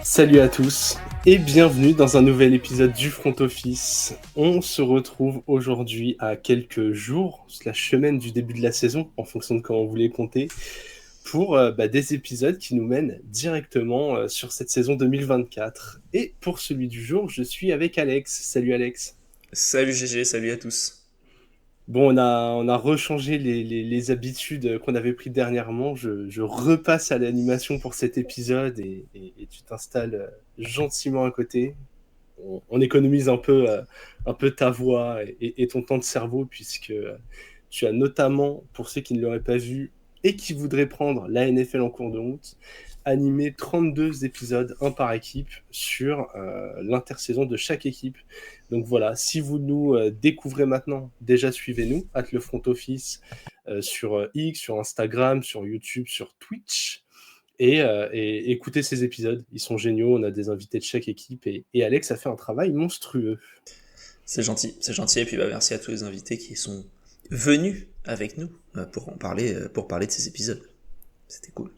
Salut à tous et bienvenue dans un nouvel épisode du Front Office. On se retrouve aujourd'hui à quelques jours, la semaine du début de la saison, en fonction de comment vous les comptez, pour des épisodes qui nous mènent directement sur cette saison 2024. Et pour celui du jour, je suis avec Alex. Salut Alex. Salut GG, salut à tous. Bon, on a rechangé les habitudes qu'on avait prises dernièrement. Je repasse à l'animation pour cet épisode et tu t'installes gentiment à côté. On économise un peu ta voix et ton temps de cerveau, puisque tu as notamment, pour ceux qui ne l'auraient pas vu et qui voudraient prendre la NFL en cours de route, animé 32 épisodes, un par équipe, sur l'intersaison de chaque équipe. Donc voilà, si vous nous découvrez maintenant, déjà suivez-nous, @ le front office, sur X, sur Instagram, sur YouTube, sur Twitch. Et écoutez ces épisodes, ils sont géniaux, on a des invités de chaque équipe et Alex a fait un travail monstrueux. C'est gentil, et puis merci à tous les invités qui sont venus avec nous pour parler de ces épisodes. C'était cool.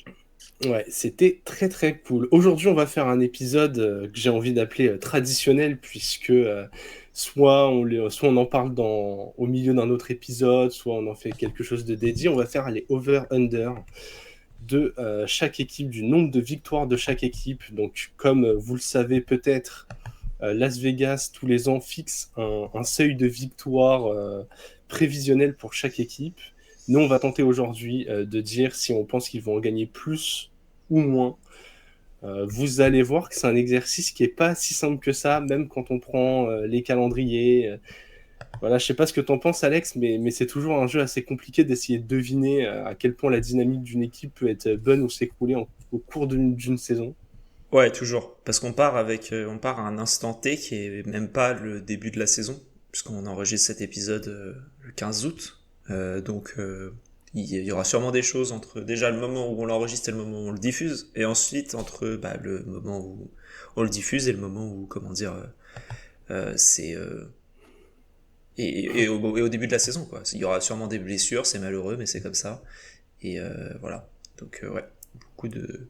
Ouais, c'était très très cool. Aujourd'hui, on va faire un épisode que j'ai envie d'appeler traditionnel, puisque soit on en parle au milieu d'un autre épisode, soit on en fait quelque chose de dédié. On va faire les over-under de chaque équipe, du nombre de victoires de chaque équipe. Donc, comme vous le savez peut-être, Las Vegas, tous les ans, fixe un seuil de victoire prévisionnel pour chaque équipe. Nous, on va tenter aujourd'hui de dire si on pense qu'ils vont en gagner plus ou moins. Vous allez voir que c'est un exercice qui n'est pas si simple que ça, même quand on prend les calendriers. Voilà, je sais pas ce que tu en penses, Alex, mais c'est toujours un jeu assez compliqué d'essayer de deviner à quel point la dynamique d'une équipe peut être bonne ou s'écrouler au cours d'une saison. Ouais, toujours. Parce on part à un instant T qui est même pas le début de la saison, puisqu'on enregistre cet épisode le 15 août. Il y aura sûrement des choses entre déjà le moment où on l'enregistre et le moment où on le diffuse, et ensuite entre le moment où on le diffuse et le moment où, comment dire, c'est et au début de la saison, quoi. Il y aura sûrement des blessures, c'est malheureux, mais c'est comme ça. Voilà. Ouais, beaucoup de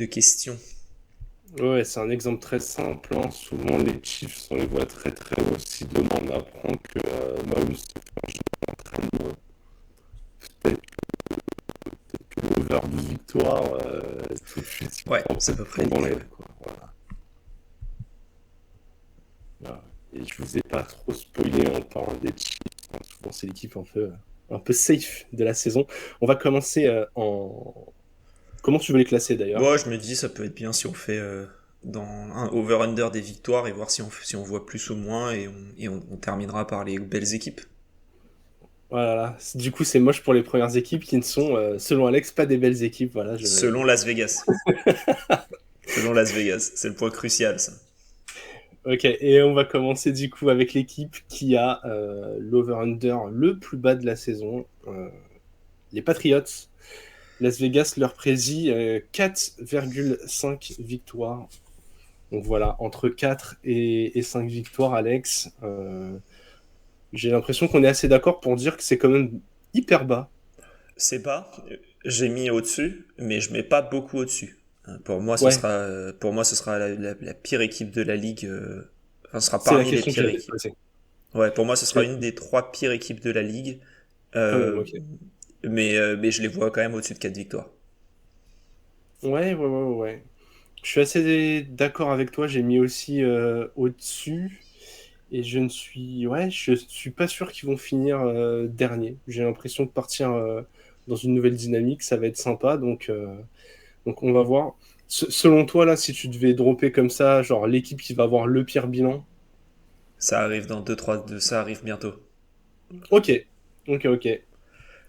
questions. Ouais, c'est un exemple très simple, hein. Souvent, les Chiefs, on les voit très très haut. Si demain on apprend que Mahomes se fait un jeu d'entraînement, peut-être que l'over de victoire, tout de suite, il Ouais, prend un peu c'est à de peu près plomb dans l'idée, l'aile, ouais. quoi. Voilà. Voilà. Et je vous ai pas trop spoilé en parlant des Chiefs, hein. Souvent, c'est l'équipe un peu safe de la saison. On va commencer en... Comment tu veux les classer d'ailleurs? Bon, je me dis, ça peut être bien si on fait dans un over-under des victoires et voir si on voit plus ou moins on terminera par les belles équipes. Voilà. Du coup, c'est moche pour les premières équipes qui ne sont, selon Alex, pas des belles équipes. Voilà, Selon Las Vegas. Selon Las Vegas. C'est le point crucial, ça. Ok, et on va commencer du coup avec l'équipe qui a l'over-under le plus bas de la saison, les Patriots. Las Vegas leur prédit 4,5 victoires. Donc voilà, entre 4 et 5 victoires, Alex. J'ai l'impression qu'on est assez d'accord pour dire que c'est quand même hyper bas. C'est pas. J'ai mis au-dessus, mais je mets pas beaucoup au-dessus. Ouais, Pour moi, ce sera la pire équipe de la ligue. Enfin, ce sera c'est la parmi les question que pires j'allais te équipes. poser. Ouais, pour moi, ce sera C'est une des 3 pires équipes de la ligue. quand même, Euh, ok. mais je les vois quand même au-dessus de 4 victoires. Ouais. Je suis assez d'accord avec toi, j'ai mis aussi au-dessus. Et je suis pas sûr qu'ils vont finir dernier. J'ai l'impression de partir dans une nouvelle dynamique, ça va être sympa, donc on va voir. Selon toi, là, si tu devais dropper comme ça, genre l'équipe qui va avoir le pire bilan, Ça arrive dans ça arrive bientôt. ok, ok.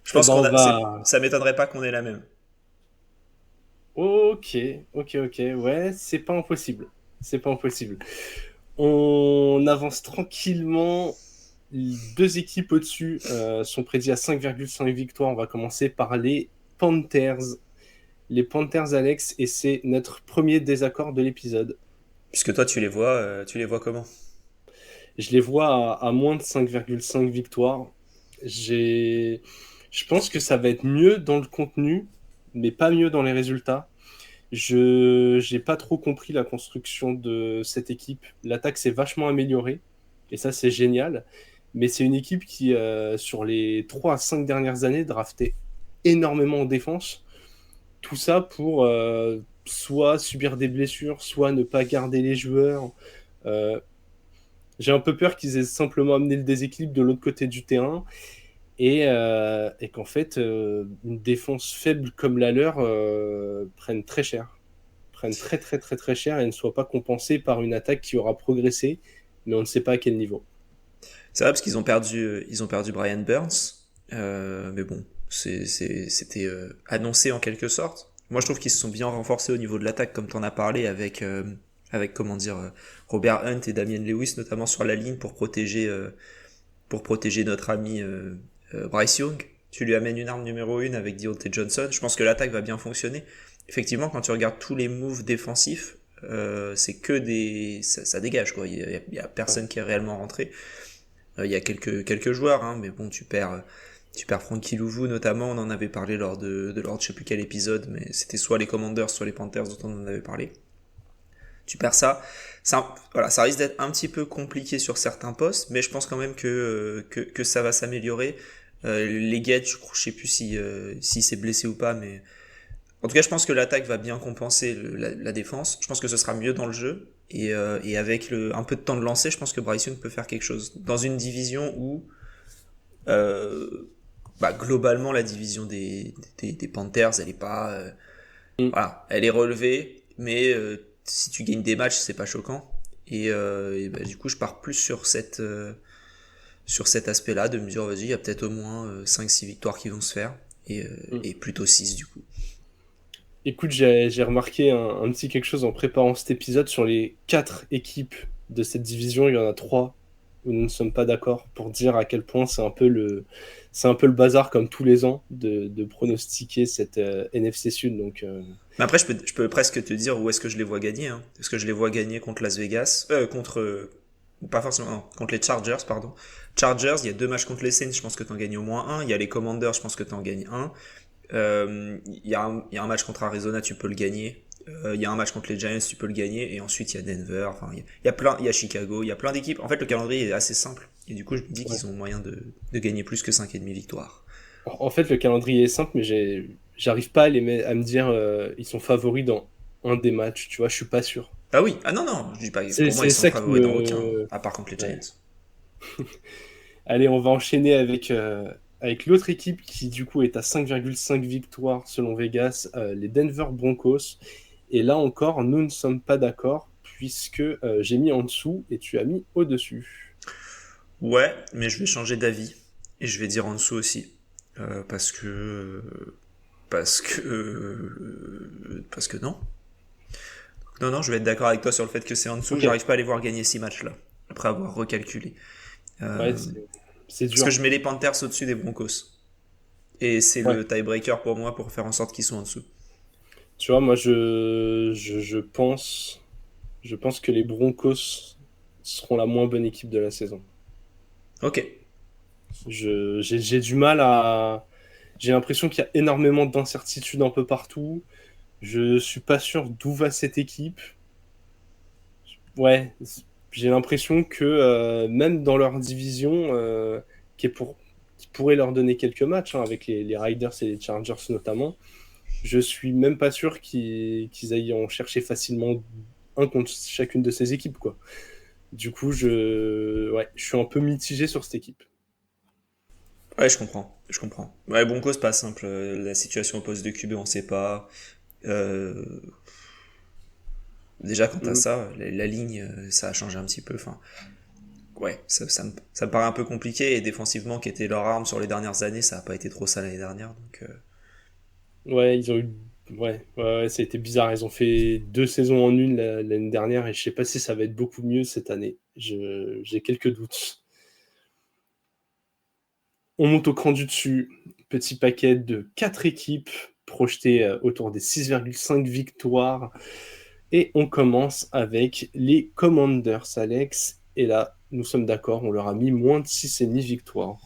Je Eh pense ben on va, ça m'étonnerait pas qu'on ait la même. ok, ok, ouais, c'est pas impossible. On avance tranquillement. Deux équipes au-dessus sont prédits à 5,5 victoires. On va commencer par les Panthers. Les Panthers, Alex, et c'est notre premier désaccord de l'épisode. Puisque toi, tu les vois comment? Je les vois à moins de 5,5 victoires. J'ai... Je pense que ça va être mieux dans le contenu, mais pas mieux dans les résultats. Je j'ai pas trop compris la construction de cette équipe. L'attaque s'est vachement améliorée, et ça, c'est génial. Mais c'est une équipe qui, sur les 3 à 5 dernières années, draftait énormément en défense. Tout ça pour soit subir des blessures, soit ne pas garder les joueurs. Euh, j'ai un peu peur qu'ils aient simplement amené le déséquilibre de l'autre côté du terrain et qu'en fait, une défense faible comme la leur prenne très cher. Prenne très très très très cher et ne soit pas compensée par une attaque qui aura progressé, mais on ne sait pas à quel niveau. C'est vrai parce ils ont perdu Brian Burns, mais bon, c'était annoncé en quelque sorte. Moi, je trouve qu'ils se sont bien renforcés au niveau de l'attaque, comme tu en as parlé, avec comment dire, Robert Hunt et Damien Lewis, notamment sur la ligne pour protéger notre ami Bryce Young. Tu lui amènes une arme numéro 1 avec Deontay Johnson. Je pense que l'attaque va bien fonctionner. Effectivement, quand tu regardes tous les moves défensifs, c'est que ça dégage quoi. Il y a personne qui est réellement rentré. Il y a quelques joueurs, hein, mais bon, tu perds Frankie Louvu notamment. On en avait parlé lors de je sais plus quel épisode, mais c'était soit les Commanders, soit les Panthers dont on en avait parlé. Tu perds ça. Voilà, ça risque d'être un petit peu compliqué sur certains postes, mais je pense quand même que ça va s'améliorer. Les Guedes, je sais plus si c'est blessé ou pas, mais en tout cas, je pense que l'attaque va bien compenser la défense. Je pense que ce sera mieux dans le jeu. Et avec un peu de temps de lancer, je pense que Bryce Young peut faire quelque chose. Dans une division où, globalement, la division des Panthers, elle est pas... Mm. voilà, elle est relevée, mais si tu gagnes des matchs, c'est pas choquant. Du coup, je pars plus sur cet aspect-là, de me dire, vas-y, il y a peut-être au moins 5-6 victoires qui vont se faire. Mm. Et plutôt 6 du coup. Écoute, j'ai remarqué un petit quelque chose en préparant cet épisode. Sur les 4 équipes de cette division, il y en a 3 où nous ne sommes pas d'accord, pour dire à quel point c'est un peu le bazar comme tous les ans de pronostiquer cette NFC Sud. Donc, Mais après, je peux presque te dire où est-ce que je les vois gagner. Hein. Est-ce que je les vois gagner contre Las Vegas pas forcément, non, contre les Chargers, pardon. Chargers, il y a 2 matchs contre les Saints, je pense que t'en gagnes au moins un. Il y a les Commanders, je pense que t'en gagnes un. Il y a un match contre Arizona, tu peux le gagner. Il y a un match contre les Giants, tu peux le gagner. Et ensuite, il y a Denver. Enfin, il y a Chicago, il y a plein d'équipes. En fait, le calendrier est assez simple. Et du coup, je me dis ouais. qu'ils ont moyen de gagner plus que 5,5 victoires. En fait, le calendrier est simple, mais j'arrive pas à me dire ils sont favoris dans un des matchs. Tu vois, je suis pas sûr. Ah oui, ah non, non, je dis pas, pour moi, C'est ils sont ça qui favoris dans aucun, me. à part contre les Ouais. Giants. Allez, on va enchaîner avec l'autre équipe qui, du coup, est à 5,5 victoires selon Vegas, les Denver Broncos. Et là encore, nous ne sommes pas d'accord puisque j'ai mis en dessous et tu as mis au-dessus. Ouais, mais je vais changer d'avis. Et je vais dire en dessous aussi. Parce que non. Non, non, je vais être d'accord avec toi sur le fait que c'est en dessous. Ok, J'arrive pas à les voir gagner 6 matchs là. Après avoir recalculé. ouais, Euh, c'est Parce que dur. je mets les Panthers au-dessus des Broncos. Et c'est Ouais. le tiebreaker pour moi pour faire en sorte qu'ils soient en dessous. Tu vois, moi, je pense que les Broncos seront la moins bonne équipe de la saison. Ok. J'ai du mal à. J'ai l'impression qu'il y a énormément d'incertitudes un peu partout. Je suis pas sûr d'où va cette équipe. Ouais, j'ai l'impression que même dans leur division, qui pourrait leur donner quelques matchs, hein, avec les Riders et les Chargers notamment, je suis même pas sûr qu'ils aillent en chercher facilement un contre chacune de ces équipes, quoi. Du coup, ouais, je suis un peu mitigé sur cette équipe. Ouais, je comprends. Je comprends. Ouais, Broncos, pas simple. La situation au poste de QB, on sait pas. Euh, Déjà, quant à Mm. ça, la ligne, ça a changé un petit peu. Enfin, ouais, ça me paraît un peu compliqué. Et défensivement, qui était leur arme sur les dernières années, ça a pas été trop ça l'année dernière. Donc, Ouais, ils ont eu. Ouais, ça a été bizarre. Ils ont fait 2 saisons en une l'année dernière et je sais pas si ça va être beaucoup mieux cette année. J'ai quelques doutes. On monte au cran du dessus. Petit paquet de 4 équipes projetées autour des 6,5 victoires. Et on commence avec les Commanders, Alex. Et là, nous sommes d'accord, on leur a mis moins de 6,5 victoires.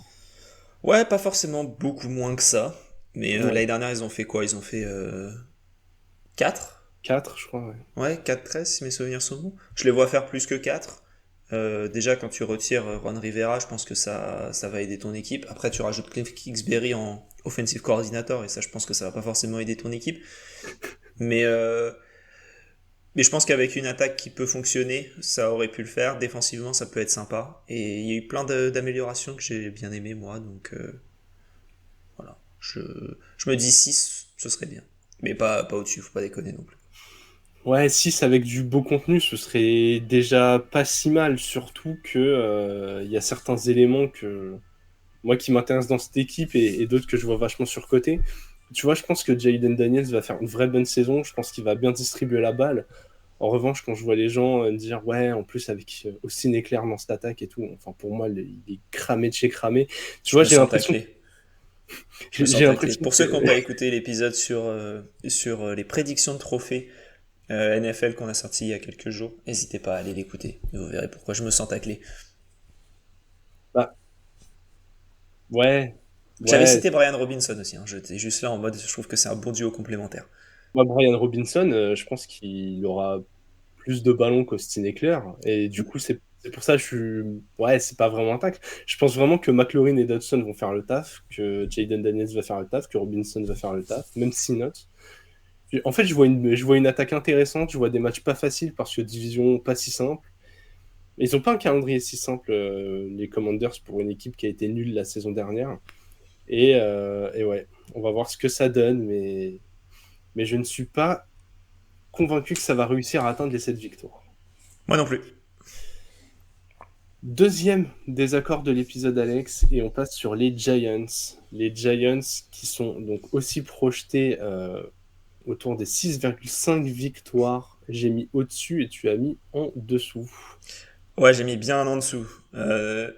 ouais, pas forcément beaucoup moins que ça. Mais Ouais, l'année dernière, ils ont fait quoi? Ils ont fait 4. 4, je crois, ouais. Ouais, 4-13 si mes souvenirs sont bons. Je les vois faire plus que 4. Déjà, quand tu retires Ron Rivera, je pense que ça va aider ton équipe. Après, tu rajoutes Cliff Kingsbury en offensive coordinator, et ça, je pense que ça va pas forcément aider ton équipe. Mais, euh, mais je pense qu'avec une attaque qui peut fonctionner, ça aurait pu le faire. Défensivement, ça peut être sympa. Et il y a eu plein d'améliorations que j'ai bien aimé, moi. Donc voilà. Je me dis 6, ce serait bien. Mais pas au-dessus, faut pas déconner non plus. Ouais, 6 avec du beau contenu, ce serait déjà pas si mal, surtout que il y a certains éléments que moi qui m'intéressent dans cette équipe et d'autres que je vois vachement surcotés. Tu vois, je pense que Jaden Daniels va faire une vraie bonne saison. Je pense qu'il va bien distribuer la balle. En revanche, quand je vois les gens dire ouais, en plus avec Austin Eckler dans cette attaque et tout, enfin pour moi, il est cramé de chez cramé. Tu Je vois, me sens taclé. Je me sens j'ai taclé. l'impression Pour ceux qui que n'ont pas écouté l'épisode sur les prédictions de trophées NFL qu'on a sorti il y a quelques jours, n'hésitez pas à aller l'écouter. Et vous verrez pourquoi je me sens taclé. bah ouais, J'avais ouais. cité Brian Robinson aussi. Hein. J'étais juste là en mode, je trouve que c'est un bon duo complémentaire. Moi, Brian Robinson, je pense qu'il aura plus de ballons qu'Austin Eckler. Et du coup, c'est pour ça que je suis. Ouais, c'est pas vraiment un tacle. Je pense vraiment que McLaurin et Dodson vont faire le taf, que Jaden Daniels va faire le taf, que Robinson va faire le taf, même si not. En fait, je vois une attaque intéressante, je vois des matchs pas faciles parce que division pas si simple. Ils ont pas un calendrier si simple, les Commanders, pour une équipe qui a été nulle la saison dernière. Et ouais, on va voir ce que ça donne, mais je ne suis pas convaincu que ça va réussir à atteindre les 7 victoires. Moi non plus. Deuxième désaccord de l'épisode, Alex, et on passe sur les Giants. Les Giants qui sont donc aussi projetés autour des 6,5 victoires. J'ai mis au-dessus et tu as mis en dessous. Ouais, j'ai mis bien un en dessous. Ok,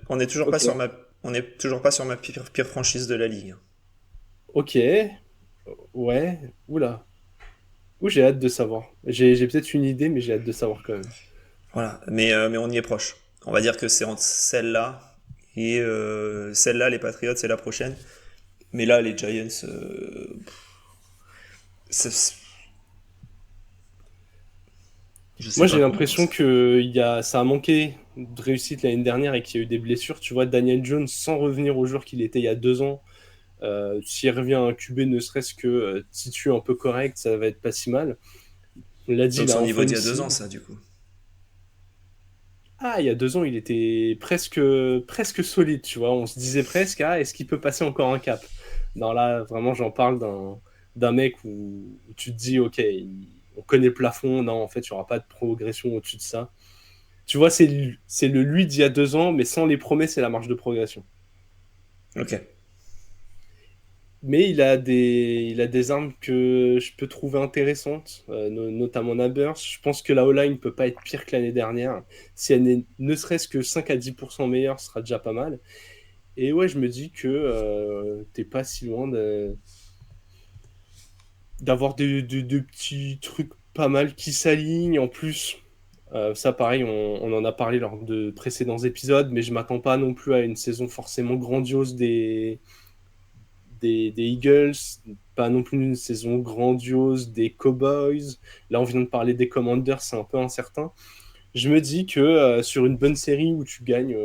On est toujours pas sur ma pire franchise de la ligue. ok, ouais, oula. Ouh, j'ai hâte de savoir. J'ai peut-être une idée, mais j'ai hâte de savoir quand même. Voilà, mais on y est proche. On va dire que c'est entre celle-là et celle-là, les Patriots, c'est la prochaine. Mais là, les Giants, c'est- je sais Moi, j'ai pas comment. l'impression ça a manqué de réussite l'année dernière et qu'il y a eu des blessures. Tu vois, Daniel Jones, sans revenir au joueur qu'il était il y a 2 ans, s'il revient à un QB ne serait-ce que titu un peu correct, ça va être pas si mal. On l'a dit, Donc il a son enfin niveau une d'il y a 2 ans, cible. ça, du coup. Ah, il y a 2 ans, il était presque solide, tu vois. On se disait presque, ah, est-ce qu'il peut passer encore un cap? Non, là, vraiment, j'en parle d'un mec où tu te dis, ok, on connaît le plafond, non, en fait, il n'y aura pas de progression au-dessus de ça. Tu vois, c'est le lui d'il y a 2 ans, mais sans les promesses et la marge de progression. Ok. Mais il a des armes que je peux trouver intéressantes, notamment Nabers. Je pense que la O-line ne peut pas être pire que l'année dernière. Si elle n'est ne serait-ce que 5 à 10% meilleure, ce sera déjà pas mal. Et ouais, je me dis que t'es pas si loin d'avoir des petits trucs pas mal qui s'alignent. En plus, ça pareil, on en a parlé lors de précédents épisodes, mais je m'attends pas non plus à une saison forcément grandiose des Eagles, pas non plus une saison grandiose des Cowboys. Là, on vient de parler des Commanders, c'est un peu incertain. Je me dis que sur une bonne série où tu gagnes,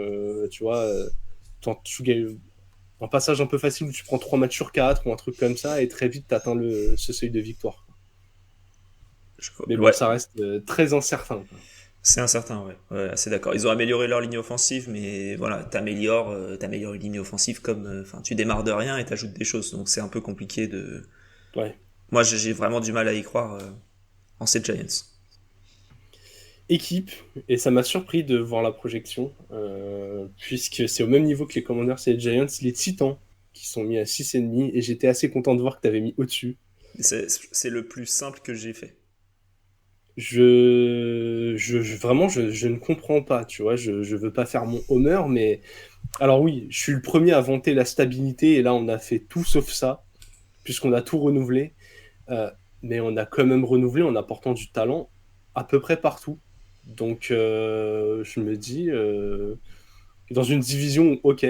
tu vois, tu gagnes un passage un peu facile où tu prends 3 matchs sur 4 ou un truc comme ça, et très vite, tu atteins ce seuil de victoire. Mais bon, Ouais, ça reste très incertain, quoi. c'est incertain, ouais. Ouais, assez d'accord. Ils ont amélioré leur ligne offensive, mais voilà, t'améliores une ligne offensive comme, enfin, tu démarres de rien et t'ajoutes des choses. Donc c'est un peu compliqué de. Ouais. Moi, j'ai vraiment du mal à y croire en ces Giants. Équipe, et ça m'a surpris de voir la projection, puisque c'est au même niveau que les Commanders et les Giants, les Titans, qui sont mis à 6,5, et j'étais assez content de voir que tu avais mis au-dessus. C'est le plus simple que j'ai fait. Vraiment, je ne comprends pas, tu vois, je veux pas faire mon homer, mais alors oui, je suis le premier à vanter la stabilité, et là on a fait tout sauf ça, puisqu'on a tout renouvelé, euh, mais on a quand même renouvelé en apportant du talent à peu près partout. Donc je me dis, dans une division où, ok,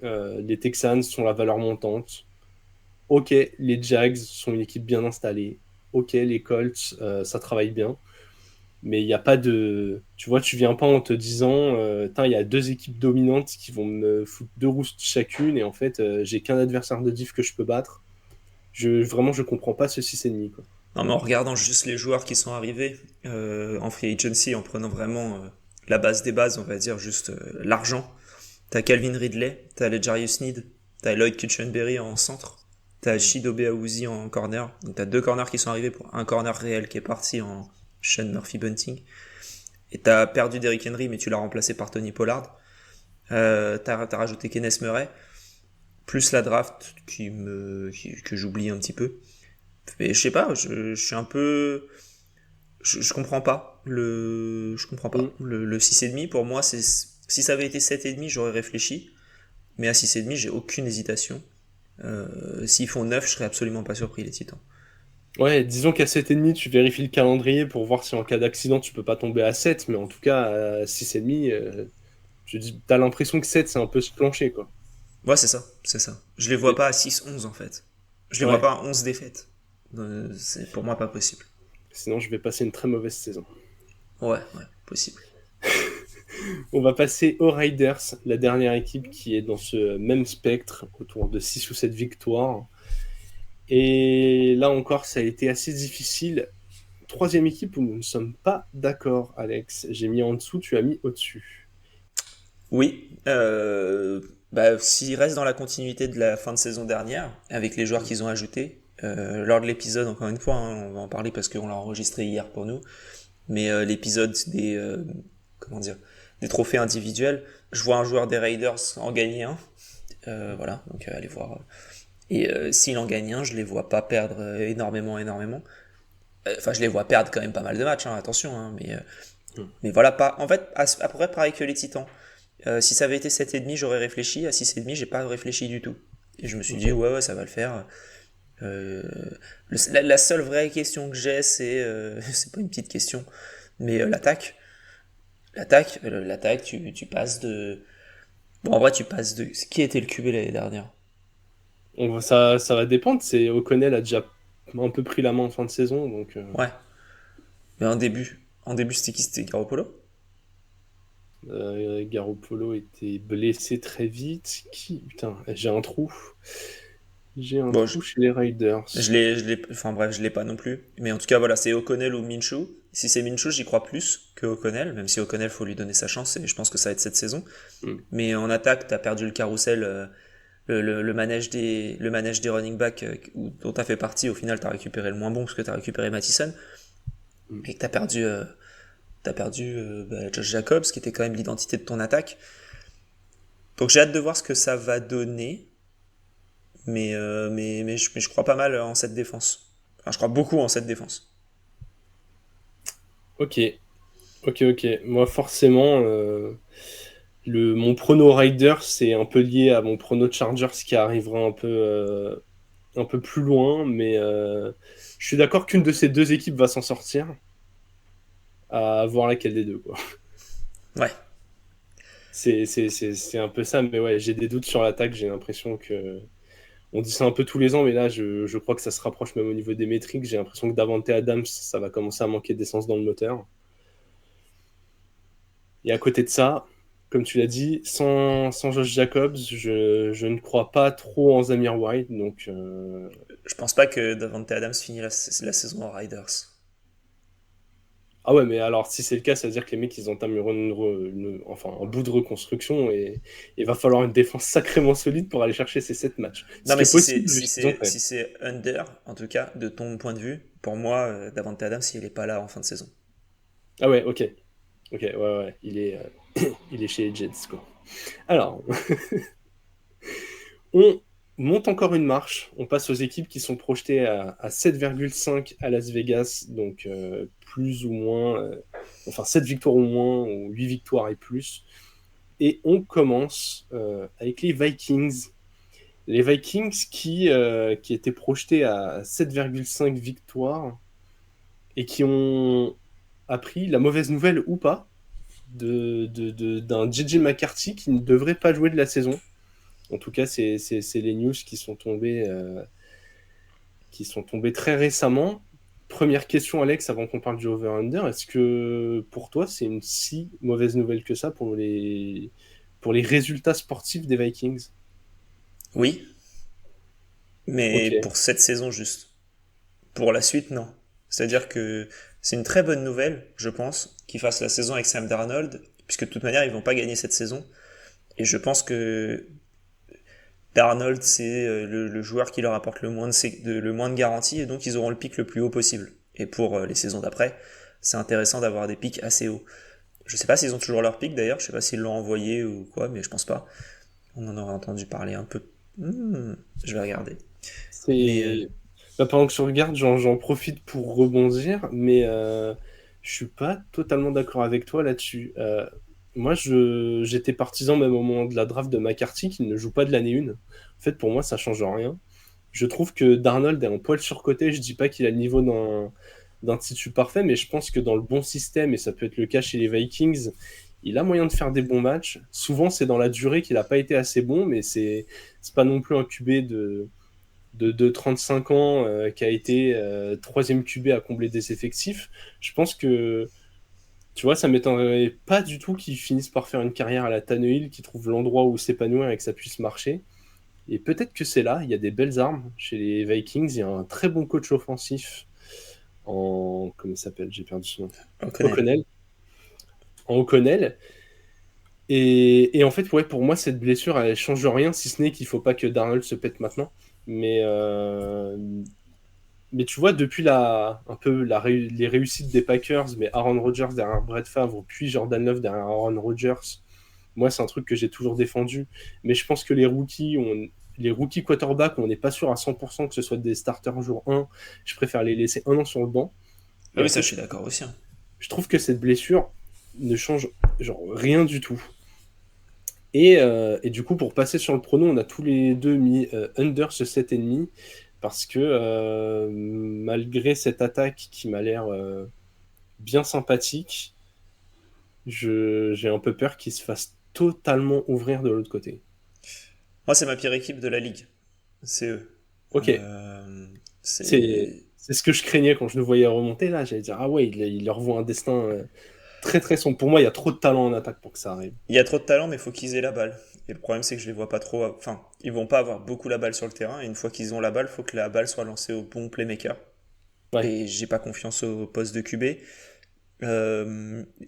les Texans sont la valeur montante, ok, les Jags sont une équipe bien installée, ok, les Colts, ça travaille bien. Mais il n'y a pas de. Tu vois, tu viens pas en te disant, il y a deux équipes dominantes qui vont me foutre deux roustes chacune, et en fait, j'ai qu'un adversaire de diff que je peux battre. Vraiment, je comprends pas ce 6,5, quoi. Non, mais en regardant juste les joueurs qui sont arrivés en free agency, en prenant vraiment la base des bases, on va dire juste l'argent. T'as Calvin Ridley, t'as L'Jarius Sneed, t'as Lloyd Cushenberry en centre, t'as Chidobe Awuzie en corner. Donc t'as deux corners qui sont arrivés pour un corner réel qui est parti en Sean Murphy Bunting. Et t'as perdu Derrick Henry, mais tu l'as remplacé par Tony Pollard. T'as rajouté Kenneth Murray, plus la draft que j'oublie un petit peu. Mais je sais pas, je suis un peu. Je comprends pas. Je comprends Mm. pas. Le 6,5 pour moi, c'est. Si ça avait été 7,5, j'aurais réfléchi. Mais à 6,5, j'ai aucune hésitation. S'ils font 9, je serais absolument pas surpris, les Titans. Ouais, disons qu'à 7,5, tu vérifies le calendrier pour voir si en cas d'accident, tu peux pas tomber à 7, mais en tout cas, à 6,5, t'as l'impression que 7, c'est un peu ce plancher, quoi. Ouais, c'est ça, c'est ça. Je les vois Et- pas à 6-11 en fait. Je les vois Ouais, pas à 11 défaites. C'est pour moi pas possible. sinon je vais passer une très mauvaise saison. Ouais, ouais, possible. On va passer aux Raiders, la dernière équipe qui est dans ce même spectre, autour de 6 ou 7 victoires. Et là encore, ça a été assez difficile. Troisième équipe où nous ne sommes pas d'accord, Alex. J'ai mis en dessous, tu as mis au-dessus. Oui, bah, s'ils restent dans la continuité de la fin de saison dernière, avec les joueurs qu'ils ont ajoutés, lors de l'épisode, encore une fois, hein, on va en parler parce qu'on l'a enregistré hier pour nous, mais l'épisode comment dire, des trophées individuels, je vois un joueur des Raiders en gagner un, voilà, donc allez voir. Et s'il en gagne un, je les vois pas perdre énormément. Enfin, je les vois perdre quand même pas mal de matchs, hein, attention, hein, mais voilà, pas. En fait, à peu près pareil que les Titans. Si ça avait été 7,5, j'aurais réfléchi. À 6,5, j'ai pas réfléchi du tout. Et je me suis dit, Ok. ouais, ça va le faire. Euh, la seule vraie question que j'ai, c'est. C'est pas une petite question, mais l'attaque. L'attaque, tu passes de. Bon, en vrai, tu passes de. Qui était le QB l'année dernière? Ça va dépendre. O'Connell a déjà un peu pris la main en fin de saison, donc Ouais, mais en début, c'était qui? C'était Garoppolo? Garoppolo était blessé très vite. Putain, j'ai un trou. J'ai un Bon, trou chez les Raiders. enfin bref, je l'ai pas non plus. Mais en tout cas, voilà, c'est O'Connell ou Minshew. Si c'est Minshew, j'y crois plus que O'Connell, même si O'Connell, faut lui donner sa chance et je pense que ça va être cette saison. Hmm. Mais en attaque, t'as perdu le carrousel, le manège des running backs dont t'as fait partie. Au final, t'as récupéré le moins bon parce que t'as récupéré Mattison Hmm. et que t'as perdu Josh Jacobs, qui était quand même l'identité de ton attaque. Donc j'ai hâte de voir ce que ça va donner. Mais je crois pas mal en cette défense. Enfin, je crois beaucoup en cette défense. Ok, ok. Moi, forcément, mon prono Raiders, c'est un peu lié à mon prono Chargers qui arrivera un peu plus loin, mais je suis d'accord qu'une de ces deux équipes va s'en sortir, à voir laquelle des deux, quoi. Ouais. C'est un peu ça, mais ouais, j'ai des doutes sur l'attaque, j'ai l'impression que. On dit ça un peu tous les ans, mais là, je crois que ça se rapproche même au niveau des métriques. J'ai l'impression que Davante Adams, ça va commencer à manquer d'essence dans le moteur. Et à côté de ça, comme tu l'as dit, sans Josh Jacobs, je ne crois pas trop en Zamir White. Donc, Je pense pas que Davante Adams finit la saison en Riders. ah ouais, mais alors si c'est le cas, ça veut dire que les mecs, ils entament enfin, un bout de reconstruction et il va falloir une défense sacrément solide pour aller chercher ces 7 matchs. Ce Non, qui mais est si possible c'est vu si ce qu'ils ont c'est fait. si c'est under, en tout cas, de ton point de vue, pour moi, Davante Adams, il est pas là en fin de saison. Ah ouais, ok. Ok, ouais. Il est chez les Jets, quoi. Alors, on monte encore une marche. On passe aux équipes qui sont projetées à 7,5 à Las Vegas, donc plus ou moins, enfin 7 victoires ou moins, ou 8 victoires et plus. Et on commence avec les Vikings. Les Vikings qui étaient projetés à 7,5 victoires et qui ont appris la mauvaise nouvelle ou pas d'un JJ McCarthy qui ne devrait pas jouer de la saison. En tout cas, c'est les news qui sont tombées très récemment. première question, Alex, avant qu'on parle du over-under. Est-ce que pour toi, c'est une si mauvaise nouvelle que ça pour les résultats sportifs des Vikings? Oui, Ok. mais pour cette saison juste. Pour la suite, non. C'est-à-dire que c'est une très bonne nouvelle, je pense, qu'ils fassent la saison avec Sam Darnold, puisque de toute manière, ils vont pas gagner cette saison. Et je pense que Darnold, c'est le joueur qui leur apporte le moins de garanties, et donc ils auront le pic le plus haut possible. Et pour les saisons d'après, c'est intéressant d'avoir des pics assez hauts. Je sais pas s'ils ont toujours leur pic d'ailleurs, je sais pas s'ils l'ont envoyé ou quoi, mais je pense pas. On en aurait entendu parler un peu. Je vais regarder. Mais C'est Bah, pendant que je regarde, j'en profite pour rebondir, mais je suis pas totalement d'accord avec toi là-dessus. Moi, j'étais partisan même au moment de la draft de McCarthy qui ne joue pas de l'année 1. En fait, pour moi, ça change rien. Je trouve que Darnold est un poil surcoté. Je dis pas qu'il a le niveau d'un titu parfait, mais je pense que dans le bon système, et ça peut être le cas chez les Vikings, il a moyen de faire des bons matchs. Souvent, c'est dans la durée qu'il n'a pas été assez bon, mais c'est pas non plus un QB de 35 ans qui a été troisième QB à combler des effectifs. Je pense que, tu vois, ça m'étonnerait pas du tout qu'il finisse par faire une carrière à la Tannehill, qu'il trouve l'endroit où s'épanouir et que ça puisse marcher. Et peut-être que c'est là, il y a des belles armes chez les Vikings, il y a un très bon coach offensif comment il s'appelle, j'ai perdu son nom. on connaît. O'Connell. En O'Connell. Et en fait, ouais, pour moi, cette blessure, elle change rien, si ce n'est qu'il faut pas que Darnold se pète maintenant. Mais, euh, mais tu vois, depuis un peu les réussites des Packers, mais Aaron Rodgers derrière Brett Favre, puis Jordan Love derrière Aaron Rodgers, moi, c'est un truc que j'ai toujours défendu. Mais je pense que les rookies quarterbacks, on n'est pas sûr à 100% que ce soit des starters jour 1. Je préfère les laisser un an sur le banc. Ah Et oui, en ça fait, je suis d'accord aussi, hein. je trouve que cette blessure ne change genre rien du tout. Et du coup, pour passer sur le prono, on a tous les deux mis under ce 7,5 parce que malgré cette attaque qui m'a l'air bien sympathique, j'ai un peu peur qu'il se fasse totalement ouvrir de l'autre côté. Moi, c'est ma pire équipe de la ligue. C'est eux. Ok, Euh, c'est c'est... c'est ce que je craignais quand je le voyais remonter là. J'allais dire, ah ouais, il leur voit un destin très très sombre. Pour moi, il y a trop de talent en attaque pour que ça arrive. Il y a trop de talent, mais il faut qu'ils aient la balle. Et le problème, c'est que je les vois pas trop. Enfin, ils vont pas avoir beaucoup la balle sur le terrain. Et une fois qu'ils ont la balle, il faut que la balle soit lancée au bon playmaker. Ouais. Et j'ai pas confiance au poste de QB.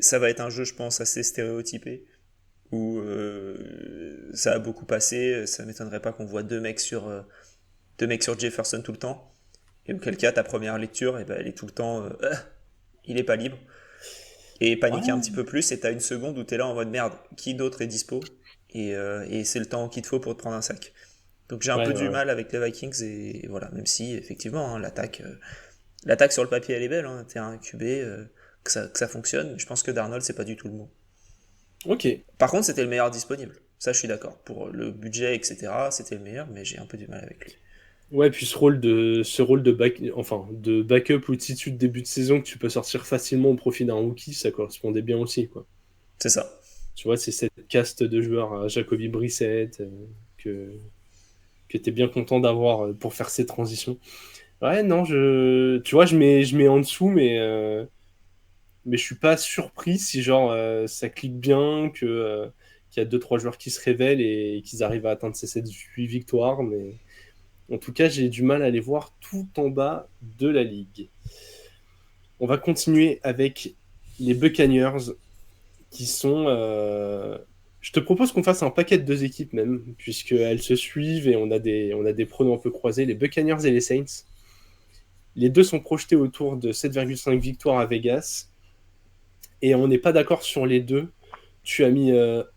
Ça va être un jeu, je pense, assez stéréotypé. Où ça a beaucoup passé. Ça m'étonnerait pas qu'on voit deux mecs sur Jefferson tout le temps. Et auquel cas, ta première lecture, eh ben, elle est tout le temps, il est pas libre. Et paniquer un petit Ouais. peu plus, et t'as une seconde où t'es là en mode merde, qui d'autre est dispo? Et c'est le temps qu'il te faut pour te prendre un sac. Donc j'ai un Ouais, peu ouais, du ouais. mal avec les Vikings, et voilà, même si effectivement, hein, l'attaque sur le papier elle est belle, hein, t'es un QB, que ça fonctionne, mais je pense que Darnold c'est pas du tout le mot. Ok. Par contre, c'était le meilleur disponible. Ça, je suis d'accord. Pour le budget, etc., c'était le meilleur, mais j'ai un peu du mal avec lui. Ouais, puis enfin, de backup ou de titu de début de saison que tu peux sortir facilement au profit d'un rookie, ça correspondait bien aussi, quoi. C'est ça. Tu vois, c'est cette caste de joueurs à Jacoby Brissett que, que tu es bien content d'avoir pour faire ces transitions. Ouais, non, tu vois, je mets en dessous, mais je suis pas surpris si genre ça clique bien, qu'il y a deux trois joueurs qui se révèlent et qu'ils arrivent à atteindre ces 7-8 victoires, mais en tout cas, j'ai du mal à les voir tout en bas de la ligue. On va continuer avec les Buccaneers qui sont. Je te propose qu'on fasse un paquet de deux équipes même, puisqu'elles se suivent et on a des pronos un peu croisés, les Buccaneers et les Saints. Les deux sont projetés autour de 7,5 victoires à Vegas et on n'est pas d'accord sur les deux. Tu as mis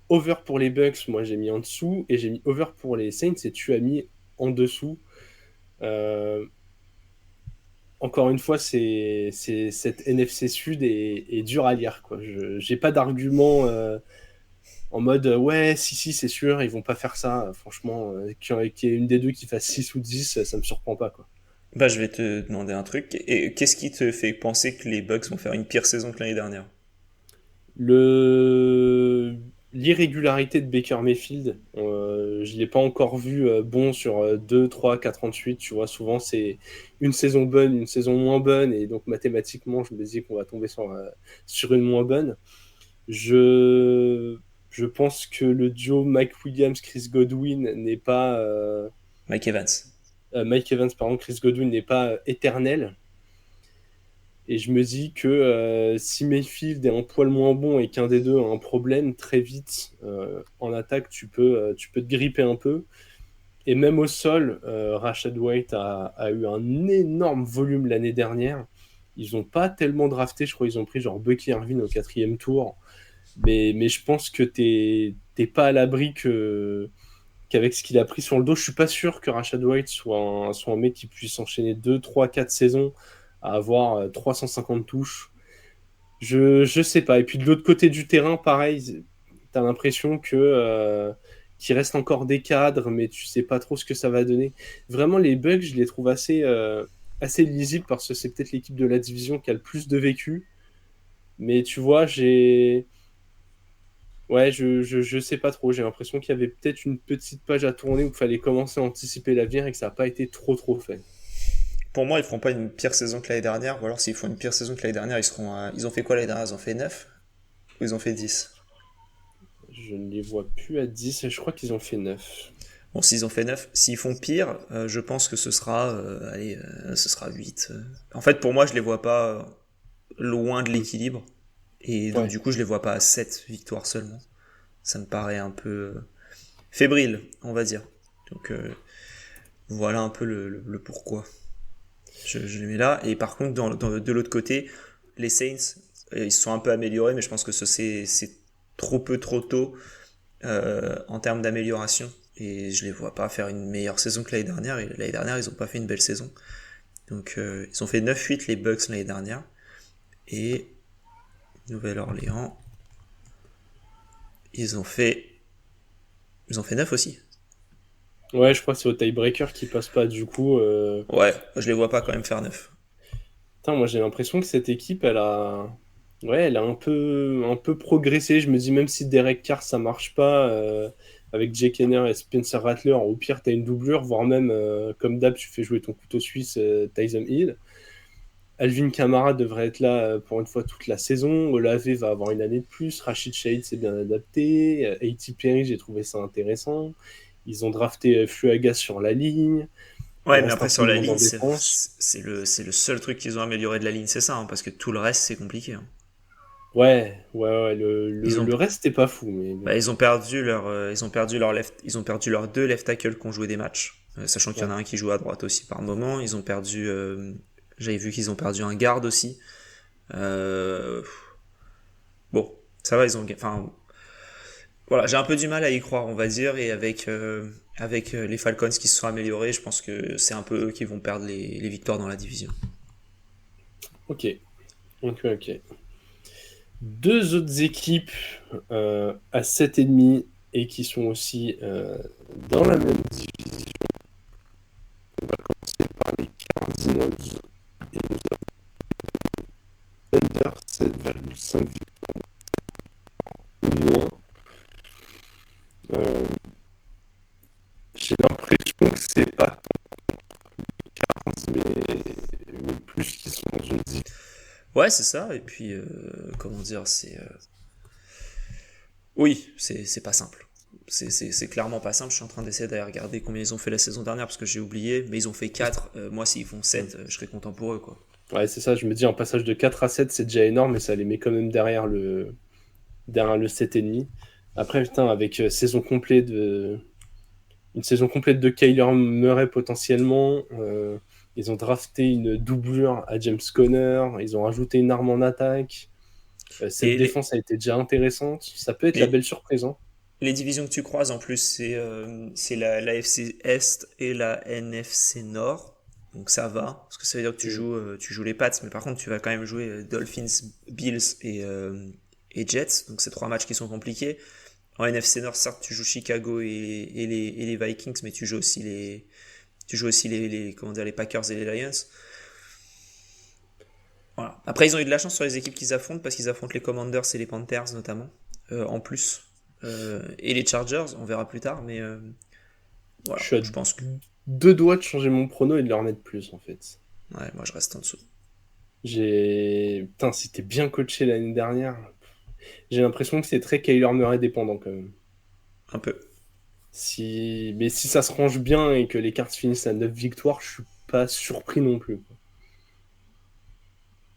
over pour les Bucks, moi j'ai mis en dessous, et j'ai mis over pour les Saints et tu as mis en dessous. Euh, Encore une fois, cette NFC Sud est dure à lire, quoi. J'ai pas d'argument en mode ouais, si, c'est sûr, ils vont pas faire ça. Franchement, qu'il y ait une des deux qui fasse 6 ou 10, ça me surprend pas, quoi. Bah, je vais te demander un truc. Et qu'est-ce qui te fait penser que les Bucks vont faire une pire saison que l'année dernière? Le L'irrégularité de Baker Mayfield, je l'ai pas encore vu bon sur 2, 3, 4 ans de suite. Tu vois, souvent c'est une saison bonne, une saison moins bonne, et donc mathématiquement, je me dis qu'on va tomber sur une moins bonne. Je, je pense que le duo Mike Williams, Chris Godwin n'est pas Mike Evans. Mike Evans, pardon, Chris Godwin n'est pas éternel. Et je me dis que si Mayfield est un poil moins bon et qu'un des deux a un problème, très vite, en attaque, tu peux te gripper un peu. Et même au sol, Rachaad White a eu un énorme volume l'année dernière. Ils n'ont pas tellement drafté, je crois qu'ils ont pris genre Bucky Irvin au 4e tour. Mais je pense que t'es pas à l'abri qu'avec ce qu'il a pris sur le dos, je suis pas sûr que Rachaad White soit un mec qui puisse enchaîner 2, 3, 4 saisons à avoir 350 touches. Je sais pas. Et puis de l'autre côté du terrain, pareil, t'as l'impression qu'il reste encore des cadres, mais tu sais pas trop ce que ça va donner. Vraiment, les Bucks, je les trouve assez lisibles parce que c'est peut-être l'équipe de la division qui a le plus de vécu. Mais tu vois, ouais, je sais pas trop. J'ai l'impression qu'il y avait peut-être une petite page à tourner où il fallait commencer à anticiper l'avenir et que ça n'a pas été trop fait. Pour moi, ils feront pas une pire saison que l'année dernière, ou alors s'ils font une pire saison que l'année dernière, ils ont fait quoi l'année dernière? Ils ont fait 9 ou ils ont fait 10? Je ne les vois plus à 10 et je crois qu'ils ont fait 9. Bon, s'ils ont fait 9, s'ils font pire, je pense que ce sera, ce sera 8. En fait, pour moi, je les vois pas loin de l'équilibre. Et donc, Ouais. du coup, je les vois pas à 7 victoires seulement. Ça me paraît un peu fébrile, on va dire. Donc, voilà un peu le pourquoi. Je les mets là. Et par contre, de l'autre côté, les Saints, ils se sont un peu améliorés, mais je pense que c'est trop peu, trop tôt en termes d'amélioration. Et je les vois pas faire une meilleure saison que l'année dernière. Et l'année dernière, ils ont pas fait une belle saison. Donc, ils ont fait 9-8 les Bucks l'année dernière. Et Nouvelle-Orléans, ils ont fait 9 aussi. Ouais, je crois que c'est au tiebreaker qui passe pas. Du coup, Ouais, je les vois pas quand même faire 9. putain, moi j'ai l'impression que cette équipe, elle a un peu progressé. Je me dis même si Derek Carr ça marche pas avec Jake Henner et Spencer Rattler, au pire t'as une doublure, voire même comme d'hab tu fais jouer ton couteau suisse Tyson Hill. Alvin Kamara devrait être là pour une fois toute la saison. Olave va avoir une année de plus. Rachid Shahid s'est bien adapté. A.T. Perry, j'ai trouvé ça intéressant. Ils ont drafté Fuaga sur la ligne. Il Ouais, mais reste un après peu sur de la monde en ligne, défense. c'est le seul truc qu'ils ont amélioré de la ligne, c'est ça, hein, parce que tout le reste c'est compliqué, hein. Ouais, Ils ont, le reste est pas fou, mais bon. bah, ils ont perdu leurs deux left tackles qui ont joué des matchs, sachant qu'il y en Ouais. a un qui joue à droite aussi par moment. Ils ont perdu, j'avais vu qu'ils ont perdu un garde aussi. Euh, bon, ça va, enfin, voilà, j'ai un peu du mal à y croire, on va dire, et avec les Falcons qui se sont améliorés, je pense que c'est un peu eux qui vont perdre les victoires dans la division. Ok. Ok. Deux autres équipes à 7,5 et qui sont aussi dans la même division. On va commencer par les Cardinals et nous avons Thunder 7,5 ou moins. Euh, j'ai l'impression que c'est pas 15, mais plus qu'ils sont dans une division. Ouais, c'est ça, et puis, comment dire, oui, c'est pas simple. C'est clairement pas simple. Je suis en train d'essayer d'aller regarder combien ils ont fait la saison dernière parce que j'ai oublié, mais ils ont fait 4. Moi, s'ils font 7, je serais content pour eux, quoi. Ouais, c'est ça, je me dis un passage de 4 à 7, c'est déjà énorme, mais ça les met quand même derrière le 7,5. Après, putain, avec une saison complète de Kyler Murray potentiellement, ils ont drafté une doublure à James Conner, ils ont rajouté une arme en attaque. Cette Et défense a été déjà intéressante. Ça peut être la les, belle surprise, hein. les divisions que tu croises, en plus, c'est la FC Est et la NFC Nord. Donc ça va, parce que ça veut dire que Mm. tu joues les Pats, mais par contre, tu vas quand même jouer Dolphins, Bills et Jets. Donc c'est trois matchs qui sont compliqués. En NFC Nord, certes, tu joues Chicago et les Vikings, mais tu joues aussi comment dire, les Packers et les Lions. Voilà. Après, ils ont eu de la chance sur les équipes qu'ils affrontent, parce qu'ils affrontent les Commanders et les Panthers notamment, en plus. Et les Chargers, on verra plus tard, mais Je Voilà, suis à je pense que. 2 doigts de changer mon prono et de leur mettre plus, en fait. Ouais, moi je reste en dessous. Putain, c'était bien coaché l'année dernière. J'ai l'impression que c'est très Kyler Murray dépendant quand même. Un peu. Mais si ça se range bien et que les Cards finissent à 9 victoires, je suis pas surpris non plus, quoi.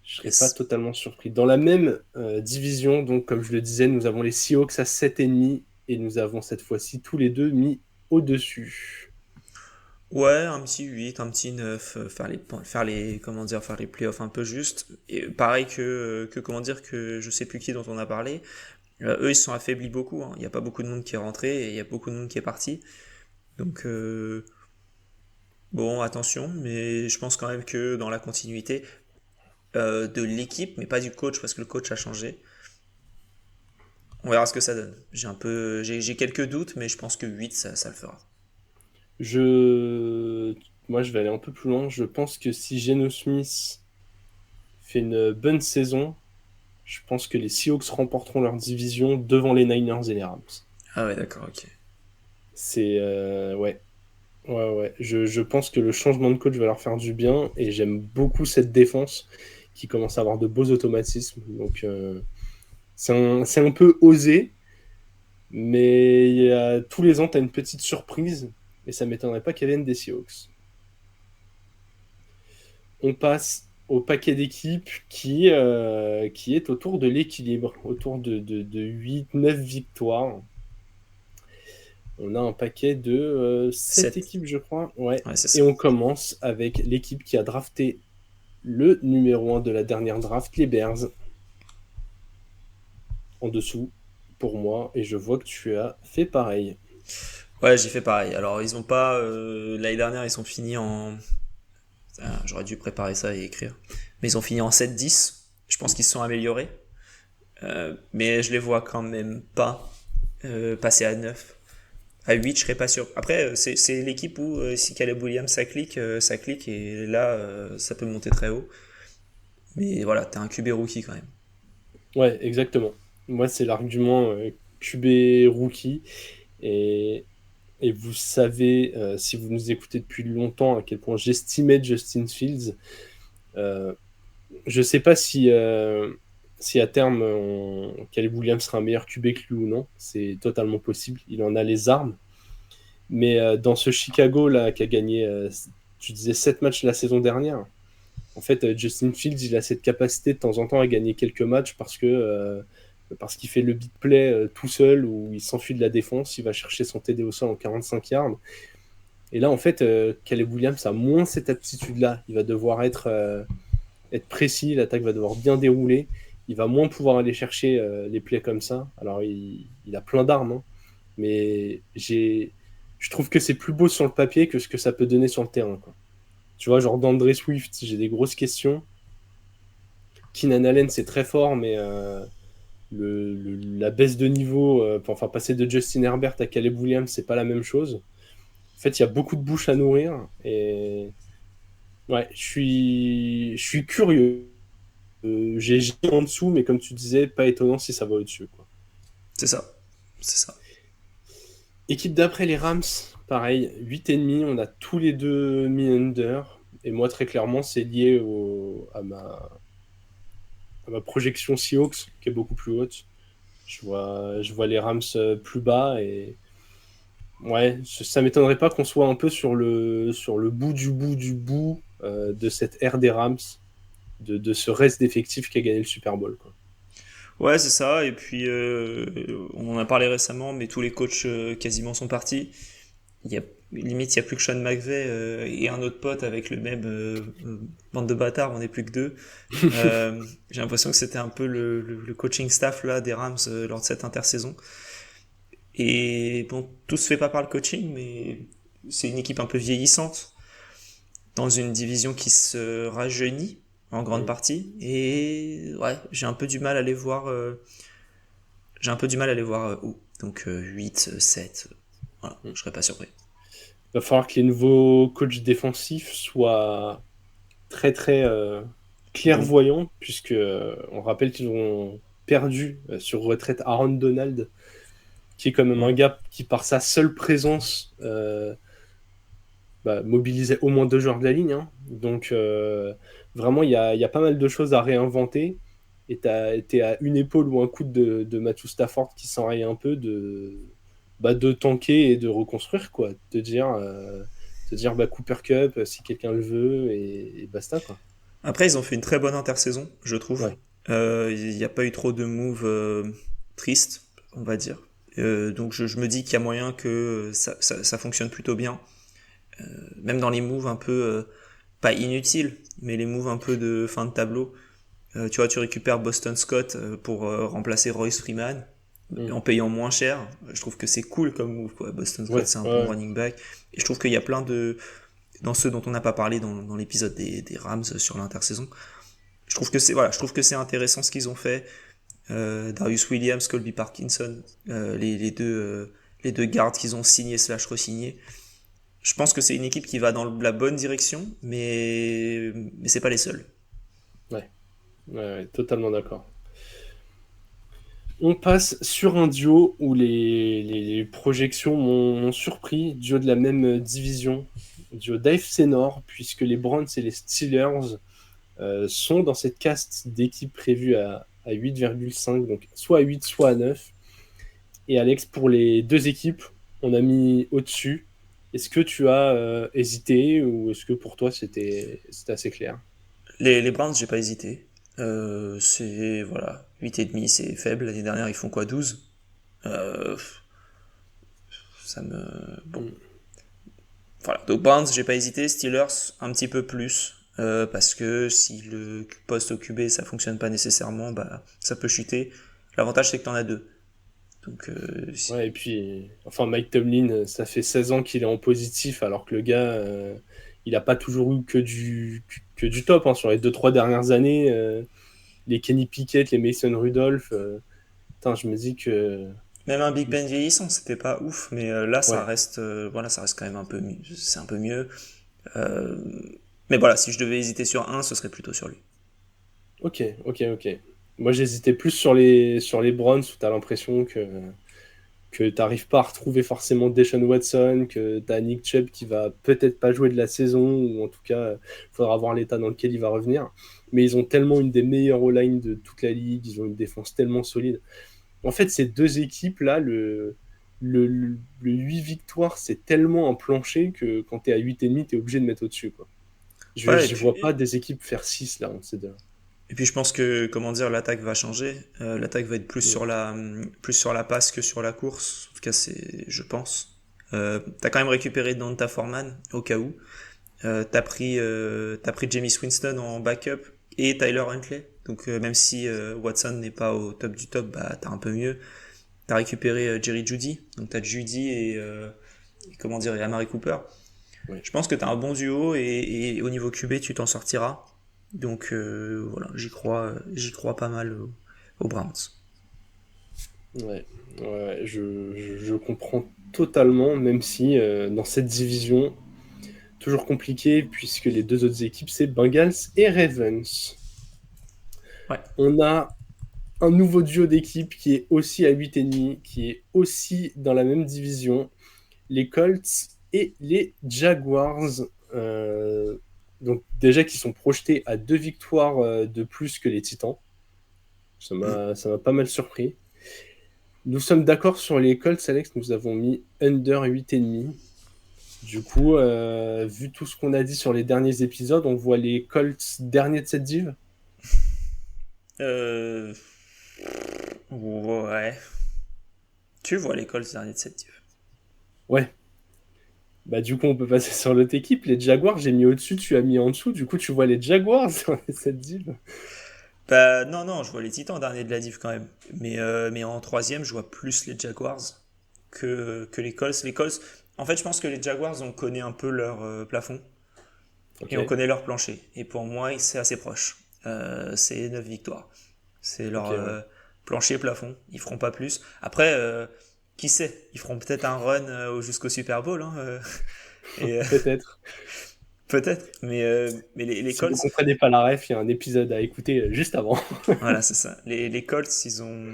Je serais pas Yes. totalement surpris. Dans la même division, donc comme je le disais, nous avons les Seahawks à 7,5 et nous avons cette fois-ci tous les deux mis au-dessus. Ouais, un petit 8, un petit 9, comment dire, faire les playoffs un peu juste. Et pareil comment dire, que je sais plus qui dont on a parlé. Eux, ils se sont affaiblis beaucoup, hein. Il n'y a pas beaucoup de monde qui est rentré et il y a beaucoup de monde qui est parti. Donc, bon, attention, mais je pense quand même que dans la continuité de l'équipe, mais pas du coach, parce que le coach a changé, on verra ce que ça donne. J'ai quelques doutes, mais je pense que 8, ça le fera. Je... Moi, je vais aller un peu plus loin. Je pense que si Geno Smith fait une bonne saison, je pense que les Seahawks remporteront leur division devant les Niners et les Rams. Ah ouais, d'accord, ok. C'est... ouais. Ouais, ouais. Je pense que le changement de coach va leur faire du bien et j'aime beaucoup cette défense qui commence à avoir de beaux automatismes. Donc, c'est un peu osé, mais tous les ans, tu as une petite surprise et ça m'étonnerait pas qu'elle vienne des Seahawks. On passe au paquet d'équipes qui est autour de l'équilibre, autour de 8-9 victoires. On a un paquet de 7 7. équipes, je crois. Ouais. Ouais, c'est Et ça. on commence avec l'équipe qui a drafté le numéro 1 de la dernière draft, les Bears, en dessous, pour moi. Et je vois que tu as fait pareil. Ouais, j'ai fait pareil. Alors, ils ont pas. L'année dernière, ils sont finis en. Ah, j'aurais dû préparer ça et écrire. Mais ils ont fini en 7-10. Je pense qu'ils se sont améliorés. Mais je les vois quand même pas passer à 9. À 8, je serais pas sûr. Après, c'est l'équipe où si Caleb Williams ça clique et là, ça peut monter très haut. Mais voilà, t'es un QB rookie quand même. Ouais, exactement. Moi, c'est l'argument QB rookie. Et, et vous savez, si vous nous écoutez depuis longtemps, à quel point j'estimais Justin Fields. Euh, je sais pas si à terme, Caleb Williams sera un meilleur QB que lui ou non. C'est totalement possible. Il en a les armes. Mais dans ce Chicago là qui a gagné, tu disais 7 matchs la saison dernière, en fait, Justin Fields, il a cette capacité de temps en temps à gagner quelques matchs parce qu'il fait le beat play tout seul ou il s'enfuit de la défense, il va chercher son TD au sol en 45 yards. Et là, en fait, Caleb Williams a moins cette aptitude-là. Il va devoir être précis, l'attaque va devoir bien dérouler. Il va moins pouvoir aller chercher les plays comme ça. Alors, il a plein d'armes, hein, mais je trouve que c'est plus beau sur le papier que ce que ça peut donner sur le terrain, quoi. Tu vois, genre d'André Swift, j'ai des grosses questions. Keenan Allen, c'est très fort, mais la baisse de niveau, enfin passer de Justin Herbert à Caleb Williams, c'est pas la même chose. En fait, il y a beaucoup de bouches à nourrir et ouais, je suis curieux. J'ai en dessous, mais comme tu disais, pas étonnant si ça va au-dessus, quoi. C'est ça. C'est ça. Équipe d'après, les Rams, pareil, 8,5, on a tous les deux mis under. Et moi, très clairement, c'est lié à ma projection Seahawks, qui est beaucoup plus haute. Je vois les Rams plus bas et ouais, ça m'étonnerait pas qu'on soit un peu sur le bout du bout de cette ère des Rams, de ce reste d'effectifs qui a gagné le Super Bowl, quoi. Ouais, c'est ça. Et puis, on en a parlé récemment, mais tous les coachs quasiment sont partis. Il y a, limite, il n'y a plus que Sean McVay et un autre pote avec le même bande de bâtards, on n'est plus que deux. J'ai l'impression que c'était un peu le coaching staff là, des Rams lors de cette intersaison. Et bon, tout se fait pas par le coaching, mais c'est une équipe un peu vieillissante dans une division qui se rajeunit en grande Mm. partie. Et ouais, j'ai un peu du mal à les voir. J'ai un peu du mal à les voir où. Donc 8, 7, voilà, Mm. je serais pas surpris. Va falloir que les nouveaux coachs défensifs soient très très Bon, clairvoyants, puisque on rappelle qu'ils ont perdu sur retraite Aaron Donald, qui est quand même un mm, gars qui, par sa seule présence, mobilisait au moins deux joueurs de la ligne, hein. Donc, vraiment, il y a pas mal de choses à réinventer. Et t'es à une épaule ou un coude de Matthew Stafford qui s'enraye un peu de tanker et de reconstruire, quoi. Te dire Cooper Cup, si quelqu'un le veut, et basta, quoi. Après, ils ont fait une très bonne intersaison, je trouve. Ouais. Il n'y a pas eu trop de moves tristes, on va dire. Donc je me dis qu'il y a moyen que ça fonctionne plutôt bien. Même dans les moves un peu, pas inutiles, mais les moves un peu de fin de tableau. Tu vois, tu récupères Boston Scott pour remplacer Royce Freeman Mm. en payant moins cher. Je trouve que c'est cool comme move, quoi. Boston Scott, Ouais, c'est un bon ouais, running back. Et je trouve qu'il y a plein de... Dans ceux dont on n'a pas parlé dans l'épisode des Rams sur l'intersaison, je trouve que c'est intéressant ce qu'ils ont fait. Darius Williams, Colby Parkinson, les deux gardes qu'ils ont signés slash re-signés. Je pense que c'est une équipe qui va dans la bonne direction, mais c'est pas les seuls. ouais, ouais, ouais, totalement d'accord. On passe sur un duo où les projections m'ont surpris, duo de la même division, duo d'AFC Nord, puisque les Browns et les Steelers sont dans cette caste d'équipes prévue à 8,5, donc soit à 8, soit à 9. Et Alex, pour les deux équipes, on a mis au-dessus. Est-ce que tu as hésité ou est-ce que pour toi c'était assez clair? Les Browns, j'ai pas hésité. C'est, voilà, 8,5, c'est faible. L'année dernière, ils font quoi, 12. euh, Ça me... Bon. Mm. Voilà, donc Browns, j'ai pas hésité. Steelers, un petit peu plus. Parce que si le poste au QB ça fonctionne pas nécessairement, bah ça peut chuter. L'avantage c'est que t'en as deux. Donc Ouais, et puis, enfin, Mike Tomlin, ça fait 16 ans qu'il est en positif, alors que le gars, il n'a pas toujours eu que du top, hein. Sur les deux trois dernières années, les Kenny Pickett, les Mason Rudolph, putain, je me dis que. même un Big Ben vieillissant, c'était pas ouf, mais là ça Ouais, reste, voilà, ça reste quand même un peu mieux. C'est un peu mieux. Euh, mais voilà, si je devais hésiter sur un, ce serait plutôt sur lui. ok, ok, ok. Moi, j'hésitais plus sur les Browns, où tu as l'impression que tu n'arrives pas à retrouver forcément Deshaun Watson, que tu as Nick Chubb qui va peut-être pas jouer de la saison, ou en tout cas, il faudra voir l'état dans lequel il va revenir. Mais ils ont tellement une des meilleures O-line de toute la ligue, ils ont une défense tellement solide. En fait, ces deux équipes-là, le 8 victoires, c'est tellement un plancher que quand tu es à 8,5, tu es obligé de mettre au-dessus, quoi. Je Ouais, ne vois pas des équipes faire 6 là, on sait deux. et puis je pense que, comment dire, l'attaque va changer. L'attaque va être Mm. plus sur la passe que sur la course. En tout cas, c'est, je pense. T'as quand même récupéré Donta Foreman au cas où. T'as pris James Winston en backup et Tyler Huntley. Donc même si Watson n'est pas au top du top, bah t'as un peu mieux. T'as récupéré Jerry Jeudy. Donc t'as Jeudy et comment dire, et Amari Cooper. Ouais. Je pense que t'as un bon duo et au niveau QB tu t'en sortiras. Donc voilà, j'y crois pas mal aux Browns. Ouais, ouais, je comprends totalement, même si dans cette division, toujours compliqué, puisque les deux autres équipes, c'est Bengals et Ravens. Ouais. On a un nouveau duo d'équipes qui est aussi à 8,5, qui est aussi dans la même division, les Colts et les Jaguars. Euh, donc déjà qui sont projetés à deux victoires de plus que les Titans. Ça m'a pas mal surpris. Nous sommes d'accord sur les Colts, Alex, nous avons mis under 8,5. Du coup, vu tout ce qu'on a dit sur les derniers épisodes, on voit les Colts derniers de cette div. Euh, ouais. Tu vois l'école dernier de cette div. Ouais. Bah du coup, on peut passer sur l'autre équipe. Les Jaguars, j'ai mis au-dessus, tu as mis en dessous. Du coup, tu vois les Jaguars dans cette div. Bah non, non, je vois les Titans dernier de la div quand même. Mais en troisième, je vois plus les Jaguars que les Colts. Les Colts, en fait, je pense que les Jaguars, on connaît un peu leur plafond Ok, et on connaît leur plancher. Et pour moi, c'est assez proche. C'est 9 victoires. C'est ok, leur ouais. plancher plafond. Ils feront pas plus. Après, qui sait? Ils feront peut-être un run jusqu'au Super Bowl. Hein, et Peut-être. peut-être. Mais les Si vous Colts, comprenez pas la ref, il y a un épisode à écouter juste avant. voilà, c'est ça. Les Colts, ils sont,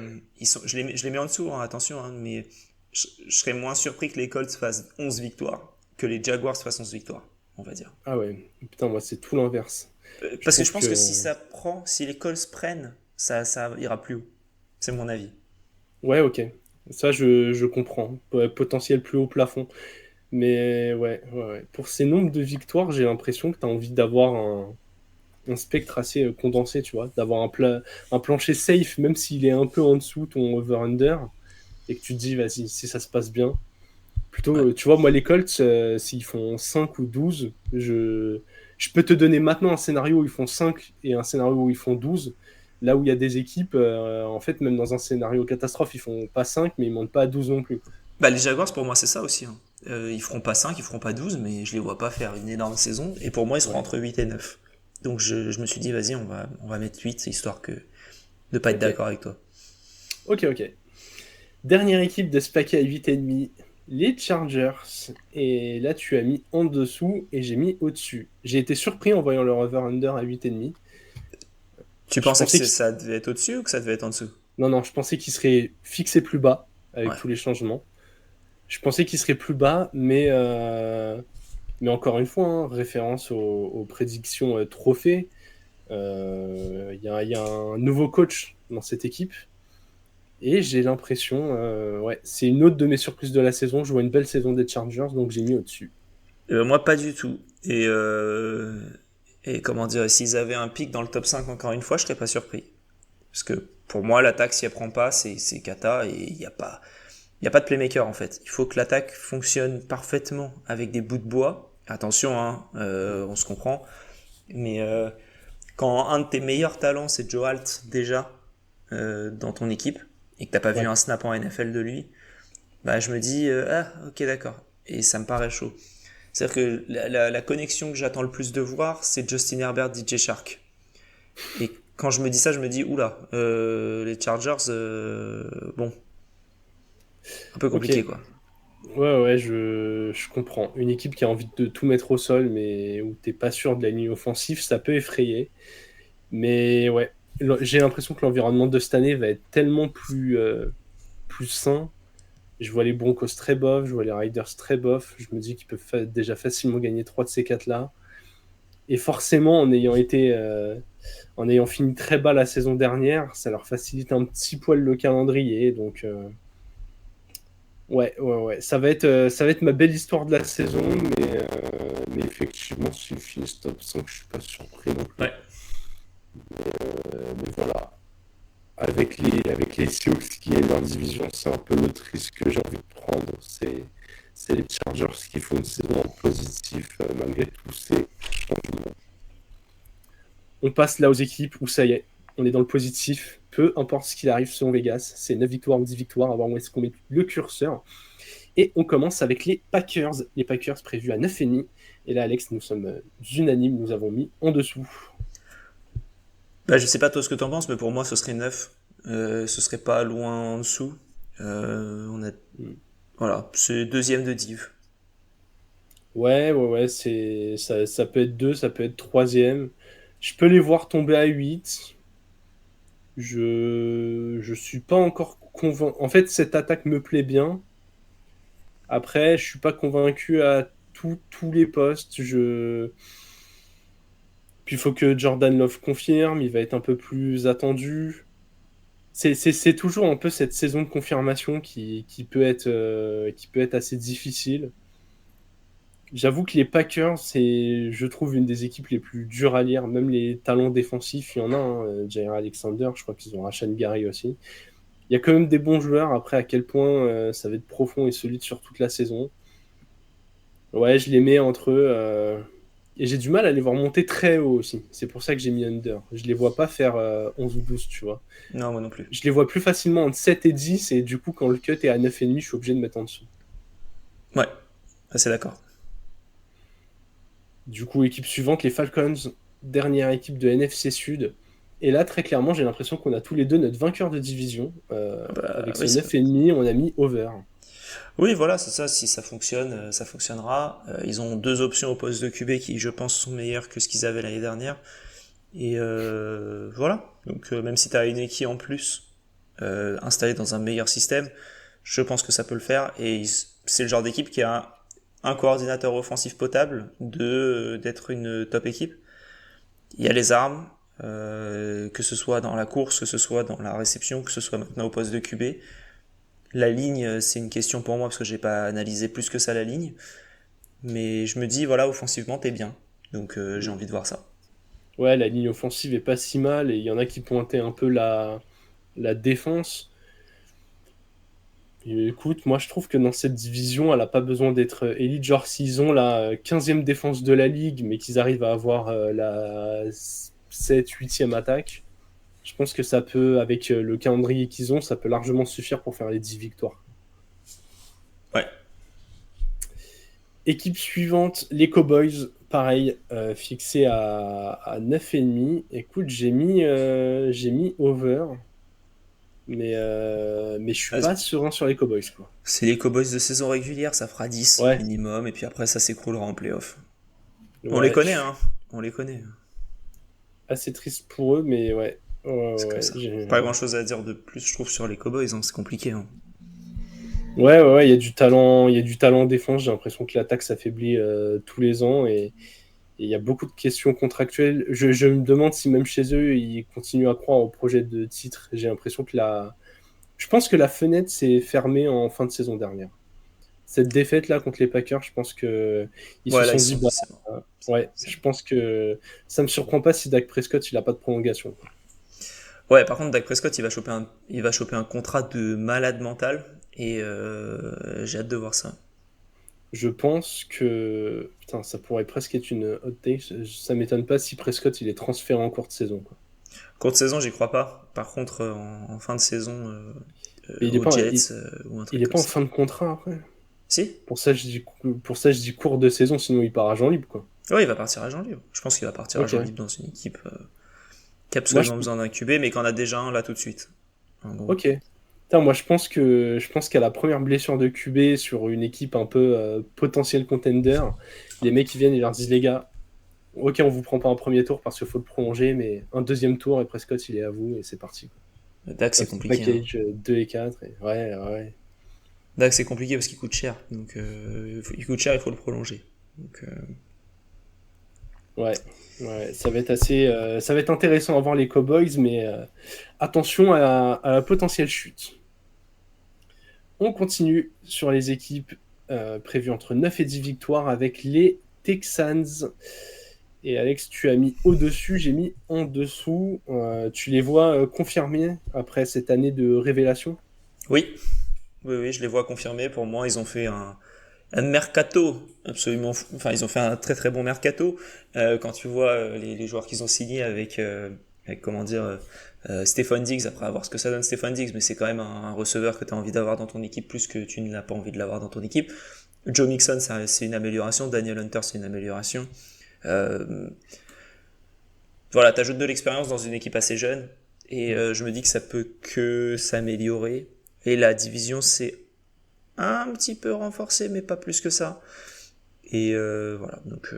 je les mets en dessous, hein, attention, hein, mais je serais moins surpris que les Colts fassent 11 victoires que les Jaguars fassent 11 victoires, on va dire. Ah ouais, putain, moi, c'est tout l'inverse. Je Parce que trouve je pense que que... si les Colts prennent, ça ira plus haut. C'est mon avis. Ouais, ok. Ça, je comprends. Potentiel plus haut plafond. Mais ouais, ouais, ouais. Pour ces nombres de victoires, j'ai l'impression que tu as envie d'avoir un spectre assez condensé, tu vois. D'avoir un plancher safe, même s'il est un peu en dessous ton over-under, et que tu te dis, vas-y, si ça se passe bien. Plutôt, Ouais. tu vois, moi, les Colts, s'ils font 5 ou 12, je peux te donner maintenant un scénario où ils font 5 et un scénario où ils font 12. Là où il y a des équipes, en fait, même dans un scénario catastrophe, ils font pas 5, mais ils montent pas à 12 non plus. Bah, les Jaguars, pour moi, c'est ça aussi, hein. Ils feront pas 5, ils feront pas 12, mais je les vois pas faire une énorme saison. Et pour moi, ils seront Ouais, entre 8 et 9. Donc je me suis dit, vas-y, on va mettre 8, histoire de pas être ok. d'accord avec toi. Ok, ok. Dernière équipe de ce paquet à 8,5, les Chargers. Et là, tu as mis en dessous et j'ai mis au-dessus. J'ai été surpris en voyant leur over-under à 8,5. Tu Je pensais que pensais qu'il ça devait être au-dessus ou que ça devait être en dessous? Non, non, je pensais qu'il serait fixé plus bas avec Ouais. tous les changements. Je pensais qu'il serait plus bas, mais encore une fois, hein, référence aux prédictions trophées. Il y a un nouveau coach dans cette équipe. Et j'ai l'impression, ouais, c'est une autre de mes surprises de la saison. Je vois une belle saison des Chargers, donc j'ai mis au-dessus. Moi, pas du tout. Et comment dire, s'ils avaient un pic dans le top 5 encore une fois, je serais pas surpris. Parce que pour moi, l'attaque, si elle prend pas, c'est cata et il y a pas de playmaker en fait. Il faut que l'attaque fonctionne parfaitement avec des bouts de bois. Attention, hein, on se comprend. Mais quand un de tes meilleurs talents, c'est Joe Alt déjà dans ton équipe, et que t'as pas vu Ouais, un snap en NFL de lui, bah je me dis, ah ok d'accord. Et ça me paraît chaud. C'est-à-dire que la connexion que j'attends le plus de voir, c'est Justin Herbert, DJ Shark. Et quand je me dis ça, je me dis, oula, les Chargers, bon, un peu ok. compliqué quoi. Ouais, ouais, je comprends. Une équipe qui a envie de tout mettre au sol, mais où t'es pas sûr de la ligne offensive, ça peut effrayer. Mais ouais, j'ai l'impression que l'environnement de cette année va être tellement plus sain. Je vois les Broncos très bof, je vois les Riders très bof. Je me dis qu'ils peuvent déjà facilement gagner 3 de ces 4-là. Et forcément, en ayant fini très bas la saison dernière, ça leur facilite un petit poil le calendrier. Donc, ouais, ouais, ouais. Ça va être ma belle histoire de la saison, mais effectivement, s'ils finissent top 5, je suis pas surpris non plus. Ouais. Mais voilà. Avec les Seahawks qui est leur division, c'est un peu l'autre risque que j'ai envie de prendre. C'est les Chargers qui font une saison en positif malgré tous ces changements. On passe là aux équipes où ça y est, on est dans le positif. Peu importe ce qu'il arrive selon Vegas, c'est 9 victoires ou 10 victoires, à voir où est-ce qu'on met le curseur. Et on commence avec les Packers. Les Packers prévus à 9,5. Et là, Alex, nous sommes unanimes, nous avons mis en dessous. Bah, je sais pas toi ce que t'en penses, mais pour moi, ce serait 9. Ce serait pas loin en dessous. Voilà, c'est deuxième de div. Ouais, ouais, ouais, ça peut être 2, ça peut être troisième. Je peux les voir tomber à 8. Je suis pas encore convaincu. En fait, cette attaque me plaît bien. Après, je suis pas convaincu à tous les postes. Puis il faut que Jordan Love confirme, il va être un peu plus attendu. C'est toujours un peu cette saison de confirmation qui peut être assez difficile. J'avoue que les Packers, c'est, je trouve, une des équipes les plus dures à lire. Même les talents défensifs, il y en a, hein. Jair Alexander, je crois qu'ils ont Rashan Gary aussi. Il y a quand même des bons joueurs. Après, à quel point ça va être profond et solide sur toute la saison. Ouais, je les mets entre eux. Et j'ai du mal à les voir monter très haut aussi. C'est pour ça que j'ai mis under. Je les vois pas faire 11 ou 12, tu vois. Non, moi non plus. Je les vois plus facilement entre 7 et 10. Et du coup, quand le cut est à 9,5, je suis obligé de mettre en dessous. Ouais, assez d'accord. Du coup, équipe suivante, les Falcons, dernière équipe de NFC Sud. Et là, très clairement, j'ai l'impression qu'on a tous les deux notre vainqueur de division. Ah bah, Avec ce oui, 9,5, on a mis over. oui, voilà, c'est ça. Si ça fonctionne, ça fonctionnera. Ils ont deux options au poste de QB qui, je pense, sont meilleures que ce qu'ils avaient l'année dernière. Et voilà. Donc, même si tu as une équipe en plus installée dans un meilleur système, je pense que ça peut le faire. Et c'est le genre d'équipe qui a un coordinateur offensif potable, d'être une top équipe. Il y a les armes, que ce soit dans la course, que ce soit dans la réception, que ce soit maintenant au poste de QB. La ligne, c'est une question pour moi parce que j'ai pas analysé plus que ça la ligne. Mais je me dis, voilà, offensivement, t'es bien. Donc j'ai envie de voir ça. Ouais, la ligne offensive est pas si mal et il y en a qui pointaient un peu la défense. Et écoute, moi je trouve que dans cette division, elle a pas besoin d'être élite. Genre, s'ils ont la 15e défense de la ligue, mais qu'ils arrivent à avoir la 7, 8e attaque, je pense que ça peut, avec le calendrier qu'ils ont, ça peut largement suffire pour faire les 10 victoires. Ouais. Équipe suivante, les Cowboys, pareil, fixé à 9,5. Écoute, j'ai mis over, mais je suis Ah, pas serein sur les Cowboys, quoi. c'est les Cowboys de saison régulière, ça fera 10 Ouais, minimum, et puis après ça s'écroulera en playoff. On les ouais, je connaît, suis hein. On les connaît. assez triste pour eux, mais ouais. Ouais, C'est comme ouais, ça. Pas grand chose à dire de plus, je trouve, sur les Cowboys, hein. C'est compliqué, hein. ouais, il y a du talent, il y a du talent en défense. J'ai l'impression que l'attaque s'affaiblit tous les ans et il y a beaucoup de questions contractuelles. Je me demande si même chez eux, ils continuent à croire au projet de titre. J'ai l'impression que je pense que la fenêtre s'est fermée en fin de saison dernière. Cette défaite-là contre les Packers, je pense que ils se Ouais, là, ils sont se dit, sont bah, dit, c'est bon. ouais, C'est je bon. pense que ça me surprend pas si Dak Prescott, il a pas de prolongation. Ouais, par contre, Dak Prescott, il va choper un contrat de malade mental, et j'ai hâte de voir ça. Je pense que, putain, ça pourrait presque être une hot take. Ça m'étonne pas si Prescott, il est transféré en courte saison, quoi. Courte saison, j'y crois pas. Par contre, en fin de saison, Mais aux Jets, ou un il truc est comme pas en ça. fin de contrat après. Si? Pour ça, je dis court de saison, sinon il part à Jean libre, quoi. Ouais, il va partir à Jean libre. Je pense qu'il va partir à Jean Ok. libre dans une équipe qui a Moi, je, absolument besoin d'un QB, mais qui en a déjà un là tout de suite. En gros. ok. Putain, moi, je pense qu'à la première blessure de QB sur une équipe un peu potentiel contender, les mecs qui viennent et leur disent les gars, ok, on vous prend pas un premier tour parce qu'il faut le prolonger, mais un deuxième tour et Prescott il est à vous et c'est parti. Dak, c'est Un petit compliqué, hein. package 2 et 4. Ouais, ouais. Dak, c'est compliqué parce qu'il coûte cher. Donc, il coûte cher, il faut le prolonger. Donc, Ouais, ouais, ça va être intéressant à voir les Cowboys, mais attention à la potentielle chute. On continue sur les équipes prévues entre 9 et 10 victoires avec les Texans. Et Alex, tu as mis au-dessus, j'ai mis en dessous. Tu les vois confirmés après cette année de révélation? oui, oui, je les vois confirmer. Pour moi, ils ont fait un mercato absolument fou. Enfin, ils ont fait un très très bon mercato. Quand tu vois les joueurs qu'ils ont signés avec comment dire, Stephon Diggs, après avoir ce que ça donne Stephon Diggs, mais c'est quand même un receveur que tu as envie d'avoir dans ton équipe plus que tu n'as pas envie de l'avoir dans ton équipe. Joe Mixon, c'est une amélioration. Daniel Hunter, c'est une amélioration. Euh, voilà, t'ajoutes de l'expérience dans une équipe assez jeune, et je me dis que ça peut que s'améliorer. Et la division s'est un petit peu renforcée, mais pas plus que ça. Et voilà, donc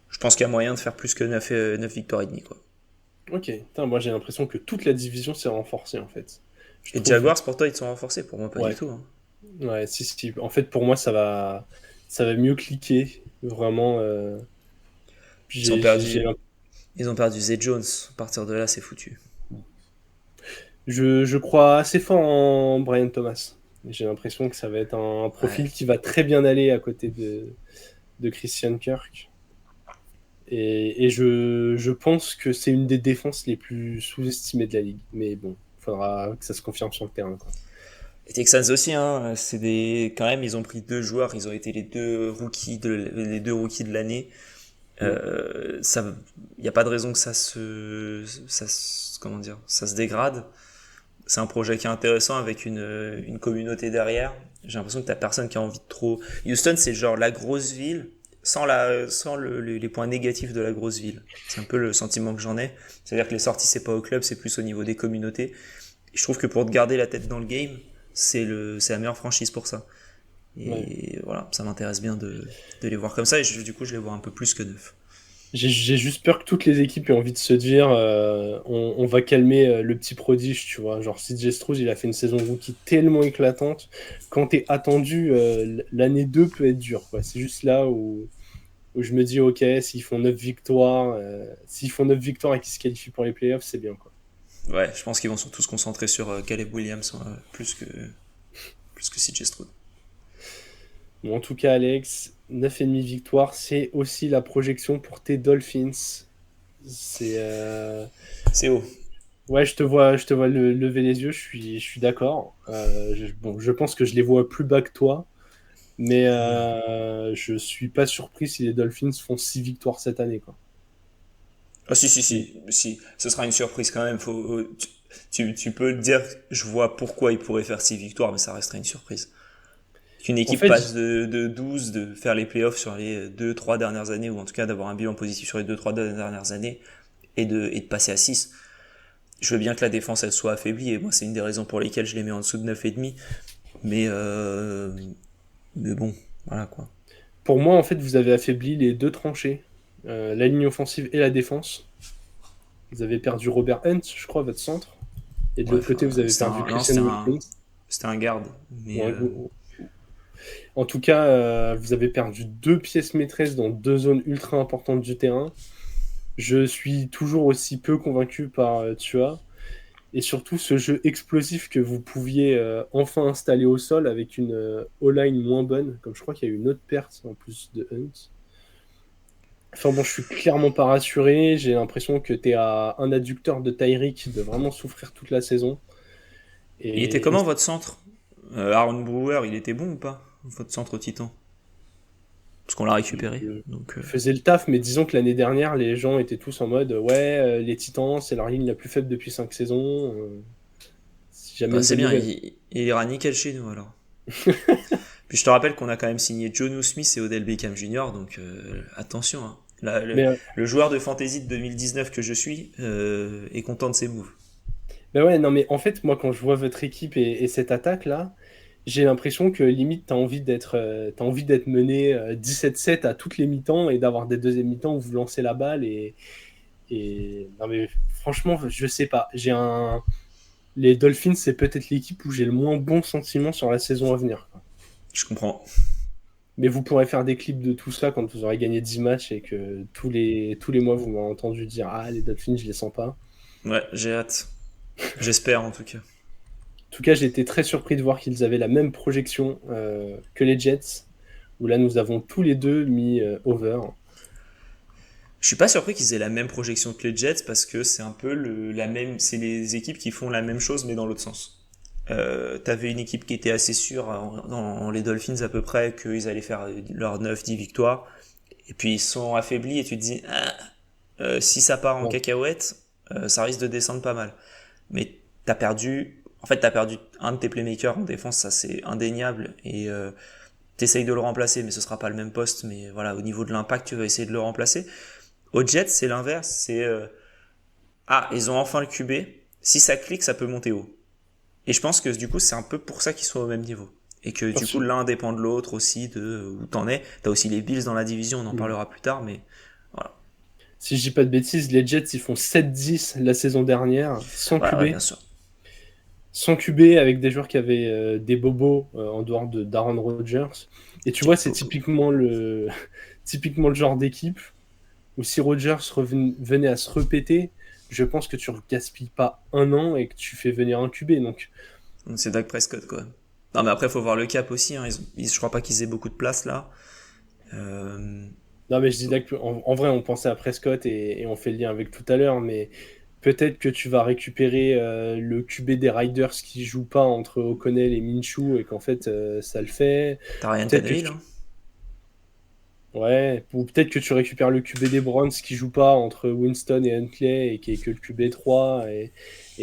je pense qu'il y a moyen de faire plus que 9 victoires et demie, quoi. Ok, putain, moi j'ai l'impression que toute la division s'est renforcée en fait. Je Et trouve. Jaguars, pour toi, ils sont renforcés, pour moi, pas du Ouais, tout, hein. ouais, si. En fait, pour moi, ça va mieux cliquer. Vraiment. Ils ont J'ai, j'ai- j'ai perdu, ils ont perdu Zay Jones. À partir de là, c'est foutu. Je crois assez fort en Brian Thomas. J'ai l'impression que ça va être un Ouais. profil qui va très bien aller à côté de Christian Kirk. Et je pense que c'est une des défenses les plus sous-estimées de la ligue. Mais bon, il faudra que ça se confirme sur le terrain, quoi. Les Texans aussi, hein, quand même, ils ont pris deux joueurs, ils ont été les deux rookies de l'année. Mm. Ça, il n'y a pas de raison que comment dire, ça se dégrade. C'est un projet qui est intéressant avec une communauté derrière. J'ai l'impression que t'as personne qui a envie de trop. Houston, c'est genre la grosse ville sans les points négatifs de la grosse ville. C'est un peu le sentiment que j'en ai. C'est-à-dire que les sorties, c'est pas au club, c'est plus au niveau des communautés. Et je trouve que pour te garder la tête dans le game, c'est la meilleure franchise pour ça. Ouais. Et voilà, ça m'intéresse bien de les voir comme ça. Et du coup, je les vois un peu plus que neuf. J'ai juste peur que toutes les équipes aient envie de se dire on va calmer le petit prodige, tu vois. Genre, CJ Stroud, il a fait une saison rookie tellement éclatante. Quand t'es attendu, l'année 2 peut être dure, quoi. C'est juste là où je me dis, ok, s'ils font 9 victoires et qu'ils se qualifient pour les playoffs, c'est bien, quoi. Ouais, je pense qu'ils vont surtout se concentrer sur Caleb Williams plus que CJ Stroud. Bon, en tout cas, Alex, 9,5 victoires, c'est aussi la projection pour tes Dolphins. C'est. C'est haut. Ouais, je te vois lever les yeux, je suis d'accord. Bon, je pense que je les vois plus bas que toi, mais je suis pas surpris si les Dolphins font 6 victoires cette année, quoi. Ah si, ce sera une surprise quand même. Tu peux te dire, je vois pourquoi il pourrait faire 6 victoires, mais ça resterait une surprise. Qu'une En équipe fait, passe de 12, de faire les playoffs sur les deux-trois dernières années, ou en tout cas d'avoir un bilan positif sur les deux-trois dernières années, et de passer à 6. Je veux bien que la défense elle soit affaiblie, et moi c'est une des raisons pour lesquelles je les mets en dessous de 9,5. Mais, mais bon, voilà quoi. pour moi, en fait, vous avez affaibli les deux tranchées, la ligne offensive et la défense. Vous avez perdu Robert Hunt, je crois, votre centre, et de Ouais, l'autre côté, enfin, vous avez perdu non, Christian Wilkins. c'était un garde. Mais Ouais, en tout cas, vous avez perdu deux pièces maîtresses dans deux zones ultra importantes du terrain. Je suis toujours aussi peu convaincu par Tua. Et surtout, ce jeu explosif que vous pouviez enfin installer au sol avec une O-line moins bonne, comme je crois qu'il y a eu une autre perte en plus de Hunt. Enfin bon, je suis clairement pas rassuré. J'ai l'impression que tu es à un adducteur de Tyreek de vraiment souffrir toute la saison. il était Et comment votre centre? Aaron Brewer, il était bon ou pas? Votre centre titan? Parce qu'on l'a récupéré. il Donc, faisait le taf, mais disons que l'année dernière, les gens étaient tous en mode ouais, les Titans, c'est leur ligne la plus faible depuis 5 saisons. C'est jamais bah, une c'est bonne bien, nouvelle. il ira nickel chez nous alors. Puis je te rappelle qu'on a quand même signé Jonu Smith et Odell Beckham Jr. Donc attention. Hein. Mais Le joueur de fantasy de 2019 que je suis est content de ses moves. bah ouais, non, mais en fait, moi, quand je vois votre équipe et cette attaque-là, j'ai l'impression que limite, t'as envie d'être mené 17-7 à toutes les mi-temps et d'avoir des deuxièmes mi-temps où vous lancez la balle. Non, mais franchement, je sais pas. Les Dolphins, c'est peut-être l'équipe où j'ai le moins bon sentiment sur la saison à venir, quoi. Je comprends. Mais vous pourrez faire des clips de tout ça quand vous aurez gagné 10 matchs et que tous les mois, vous m'avez entendu dire ah, les Dolphins, je les sens pas. Ouais, j'ai hâte. J'espère en tout cas. En tout cas, j'ai été très surpris de voir qu'ils avaient la même projection que les Jets, où là, nous avons tous les deux mis over. Je suis pas surpris qu'ils aient la même projection que les Jets parce que c'est un peu la même, c'est les équipes qui font la même chose mais dans l'autre sens. T'avais une équipe qui était assez sûre dans les Dolphins à peu près qu'ils allaient faire leurs 9-10 victoires et puis ils sont affaiblis et tu te dis si ça part en Bon, cacahuète ça risque de descendre pas mal. Mais t'as perdu un de tes playmakers en défense, ça c'est indéniable et t'essayes de le remplacer mais ce sera pas le même poste mais voilà au niveau de l'impact tu vas essayer de le remplacer. Aux Jets, c'est l'inverse. C'est ils ont enfin le QB. Si ça clique, ça peut monter haut. Et je pense que du coup, c'est un peu pour ça qu'ils sont au même niveau. Et que du coup, ensuite, l'un dépend de l'autre aussi, de où t'en es. T'as aussi les Bills dans la division, on en parlera plus tard, mais voilà. si je dis pas de bêtises, les Jets, ils font 7-10 la saison dernière, sans Ouais, ouais, QB. bien sûr. Sans QB, avec des joueurs qui avaient des bobos en dehors de d'Aaron Rodgers. Et tu Des vois, c'est bobos. typiquement le genre d'équipe où si Rodgers venait à se répéter, je pense que tu ne gaspilles pas un an et que tu fais venir un QB. Donc, Donc c'est Dak Prescott, quoi. Non, mais après, faut voir le cap aussi. Hein. Je crois pas qu'ils aient beaucoup de place là. Euh, non, mais je dis là en vrai, on pensait à Prescott et on fait le lien avec tout à l'heure, mais peut-être que tu vas récupérer le QB des Riders qui joue pas entre O'Connell et Minshew et qu'en fait, ça le fait. T'as Ryan Peut-être que Tannehill, tu hein. Ouais, ou peut-être que tu récupères le QB des Browns qui joue pas entre Winston et Huntley et qui est que le QB 3 et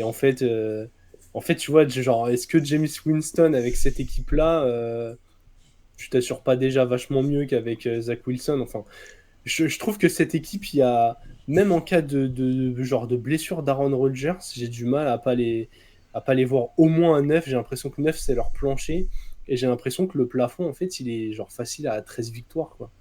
en fait tu vois genre est-ce que James Winston avec cette équipe-là tu t'assures pas déjà vachement mieux qu'avec Zach Wilson. Enfin, je trouve que cette équipe il y a même en cas genre de blessure d'Aaron Rodgers, j'ai du mal à pas les voir au moins à 9. J'ai l'impression que 9 c'est leur plancher et j'ai l'impression que le plafond en fait, il est genre facile à 13 victoires quoi.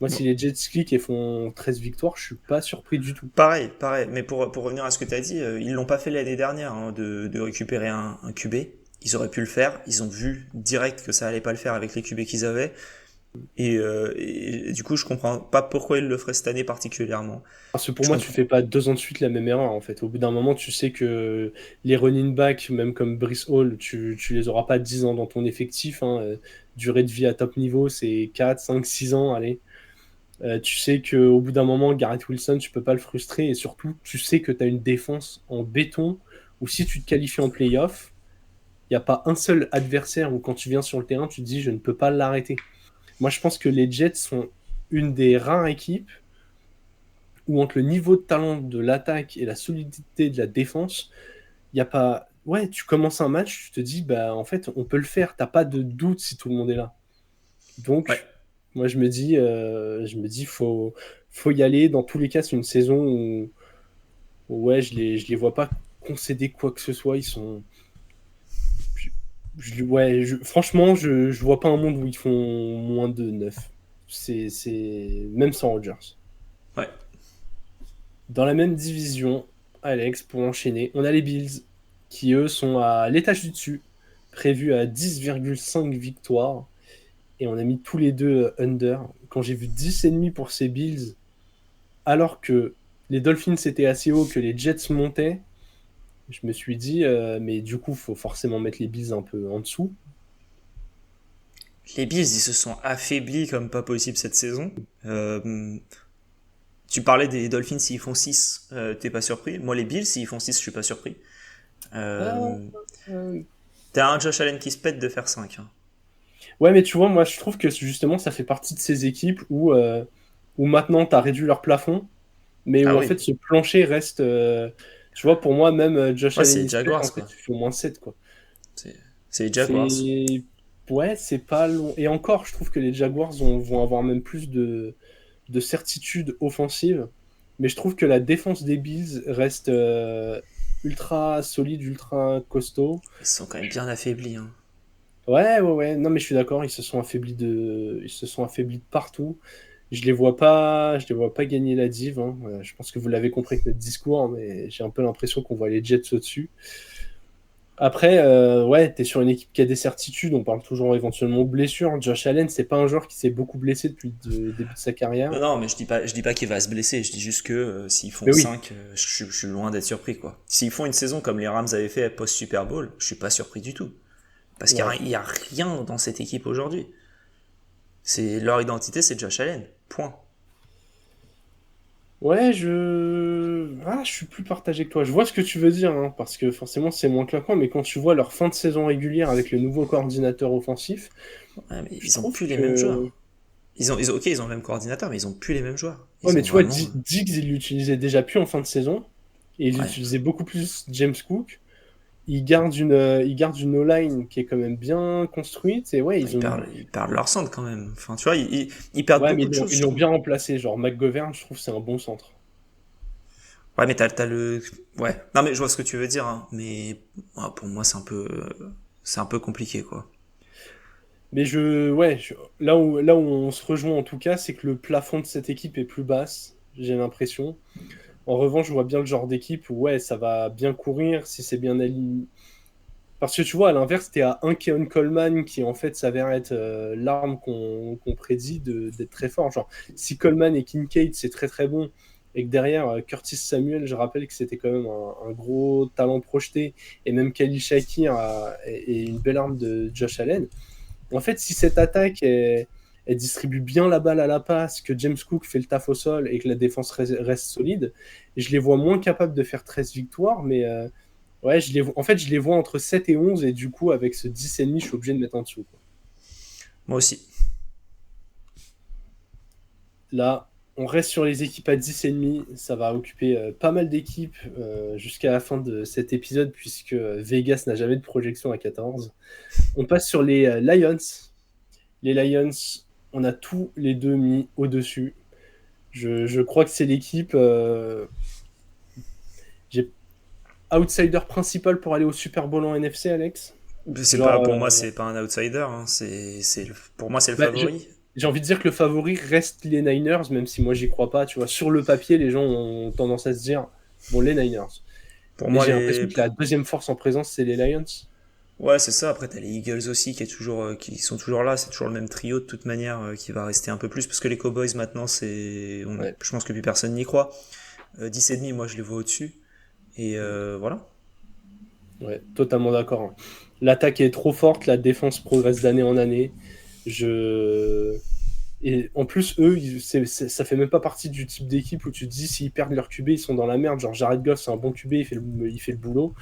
Moi, Bon, si les Jets cliquent et font 13 victoires, je suis pas surpris du tout. pareil, pareil. Mais pour revenir à ce que tu as dit, ils l'ont pas fait l'année dernière hein, de récupérer un QB. Ils auraient pu le faire. Ils ont vu direct que ça allait pas le faire avec les QB qu'ils avaient. Et du coup, je comprends pas pourquoi ils le feraient cette année particulièrement. Parce que pour Je moi, tu comprends. fais pas 2 ans de suite la même erreur, en fait. Au bout d'un moment, tu sais que les running backs, même comme Brice Hall, tu les auras pas 10 ans dans ton effectif, hein. Durée de vie à top niveau, c'est 4, 5, 6 ans, allez. Tu sais qu'au bout d'un moment, Garrett Wilson, tu peux pas le frustrer. Et surtout, tu sais que tu as une défense en béton où si tu te qualifies en playoff, il n'y a pas un seul adversaire où quand tu viens sur le terrain, tu te dis je ne peux pas l'arrêter. Moi, je pense que les Jets sont une des rares équipes où entre le niveau de talent de l'attaque et la solidité de la défense, il n'y a pas. Ouais, tu commences un match, tu te dis, bah en fait, on peut le faire. T'as pas de doute si tout le monde est là. Ouais. Donc, moi, je me dis, faut y aller. Dans tous les cas, c'est une saison où, ouais, je les vois pas concéder quoi que ce soit. Ils sont. Ouais, franchement, je vois pas un monde où ils font moins de 9. Même sans Rodgers. Ouais. Dans la même division, Alex, pour enchaîner, on a les Bills qui, eux, sont à l'étage du dessus, prévus à 10,5 victoires. Et on a mis tous les deux under. Quand j'ai vu 10,5 pour ces Bills, alors que les Dolphins étaient assez hauts, que les Jets montaient, je me suis dit, mais du coup, il faut forcément mettre les Bills un peu en dessous. Les Bills, ils se sont affaiblis comme pas possible cette saison. Euh, Tu parlais des Dolphins s'ils font 6, t'es pas surpris. Moi, les Bills, s'ils font 6, je suis pas surpris. Ah, Euh, euh, T'as un Josh Allen qui se pète de faire 5. Hein. ouais, mais tu vois, moi, je trouve que justement, ça fait partie de ces équipes où maintenant, tu as réduit leur plafond, mais Ah où en oui, fait, ce plancher reste. Tu vois, pour moi, même Josh ouais, Allen c'est les Ispet, en Jaguars, fait, quoi. tu fais au moins 7 quoi. C'est c'est les Jaguars. C'est. Ouais, c'est pas long. Et encore, je trouve que les Jaguars vont avoir même plus de certitude offensive. Mais je trouve que la défense des Bills reste ultra solide, ultra costaud. Ils sont quand même bien affaiblis. Hein. Ouais, ouais, ouais. Non, mais je suis d'accord, ils se sont affaiblis de partout. Je les vois pas gagner la div, hein. Je pense que vous l'avez compris avec notre discours, mais j'ai un peu l'impression qu'on voit les Jets au-dessus. Après, ouais, t'es sur une équipe qui a des certitudes. On parle toujours éventuellement de blessures. Josh Allen, c'est pas un joueur qui s'est beaucoup blessé depuis le début de sa carrière. Non, non, mais je dis pas qu'il va se blesser. Je dis juste que s'ils font Mais oui, 5, je suis loin d'être surpris, quoi. S'ils font une saison comme les Rams avaient fait post-Super Bowl, je suis pas surpris du tout. Parce ouais. qu'il y a rien dans cette équipe aujourd'hui. Leur identité, c'est Josh Allen. Point. Ouais, je suis plus partagé que toi. Je vois ce que tu veux dire, hein, parce que forcément c'est moins claquant, mais quand tu vois leur fin de saison régulière avec le nouveau coordinateur offensif, Ouais, mais je ils ont trouve plus les mêmes que. joueurs. Ok, ils ont le même coordinateur, mais ils ont plus les mêmes joueurs. Ouais, Ils mais ont tu vois, vraiment. Diggs, il l'utilisait déjà plus en fin de saison, et il Ouais. utilisait beaucoup plus James Cook. Il garde une O-line qui est quand même bien construite, et ouais, ils ont une. Ils perdent leur centre quand même. Enfin, tu vois, ils perdent Ouais, mais beaucoup ils de l'ont choses, ils je l'ont trouve. bien remplacé. Genre, McGovern, je trouve que c'est un bon centre. Ouais, mais t'as le. Ouais. Non, mais je vois ce que tu veux dire, hein. Mais ouais, pour moi, c'est un peu compliqué, quoi. Mais ouais, là où on se rejoint en tout cas, c'est que le plafond de cette équipe est plus basse, j'ai l'impression. En revanche, je vois bien le genre d'équipe où ouais, ça va bien courir si c'est bien aligné. Parce que tu vois, à l'inverse, t'es à un Keon Coleman qui en fait s'avère être l'arme qu'on prédit d'être très fort. Genre, si Coleman et Kincaid c'est très très bon, et que derrière Curtis Samuel, je rappelle que c'était quand même un gros talent projeté, et même Khalil Shakir est une belle arme de Josh Allen. En fait, si cette attaque elle distribue bien la balle à la passe, que James Cook fait le taf au sol et que la défense reste solide, je les vois moins capables de faire 13 victoires, mais ouais, en fait, je les vois entre 7 et 11, et du coup, avec ce 10,5, je suis obligé de mettre en dessous, quoi. Moi aussi. Là, on reste sur les équipes à 10,5. Ça va occuper pas mal d'équipes jusqu'à la fin de cet épisode, puisque Vegas n'a jamais de projection à 14. On passe sur les Lions. Les Lions, on a tous les deux mis au-dessus. Je crois que c'est l'équipe. J'ai outsider principal pour aller au Super Bowl en NFC, Alex. C'est pas, Genre, pour moi, c'est pas un outsider. Hein. Pour moi, c'est le bah, favori. j'ai envie de dire que le favori reste les Niners, même si moi j'y crois pas. Tu vois, sur le papier, les gens ont tendance à se dire, bon, les Niners. Pour Mais moi, j'ai l'impression que la deuxième force en présence, c'est les Lions. ouais, c'est ça. Après, t'as les Eagles aussi qui sont toujours là. C'est toujours le même trio de toute manière qui va rester un peu plus parce que les Cowboys maintenant, Ouais, je pense que plus personne n'y croit. 10 et demi, moi, je les vois au-dessus. Et voilà. ouais, totalement d'accord, hein. L'attaque est trop forte, la défense progresse d'année en année. Je... Et en plus, eux, ça fait même pas partie du type d'équipe où tu te dis s'ils perdent leur QB, ils sont dans la merde. Genre Jared Goff, c'est un bon QB, il fait le boulot.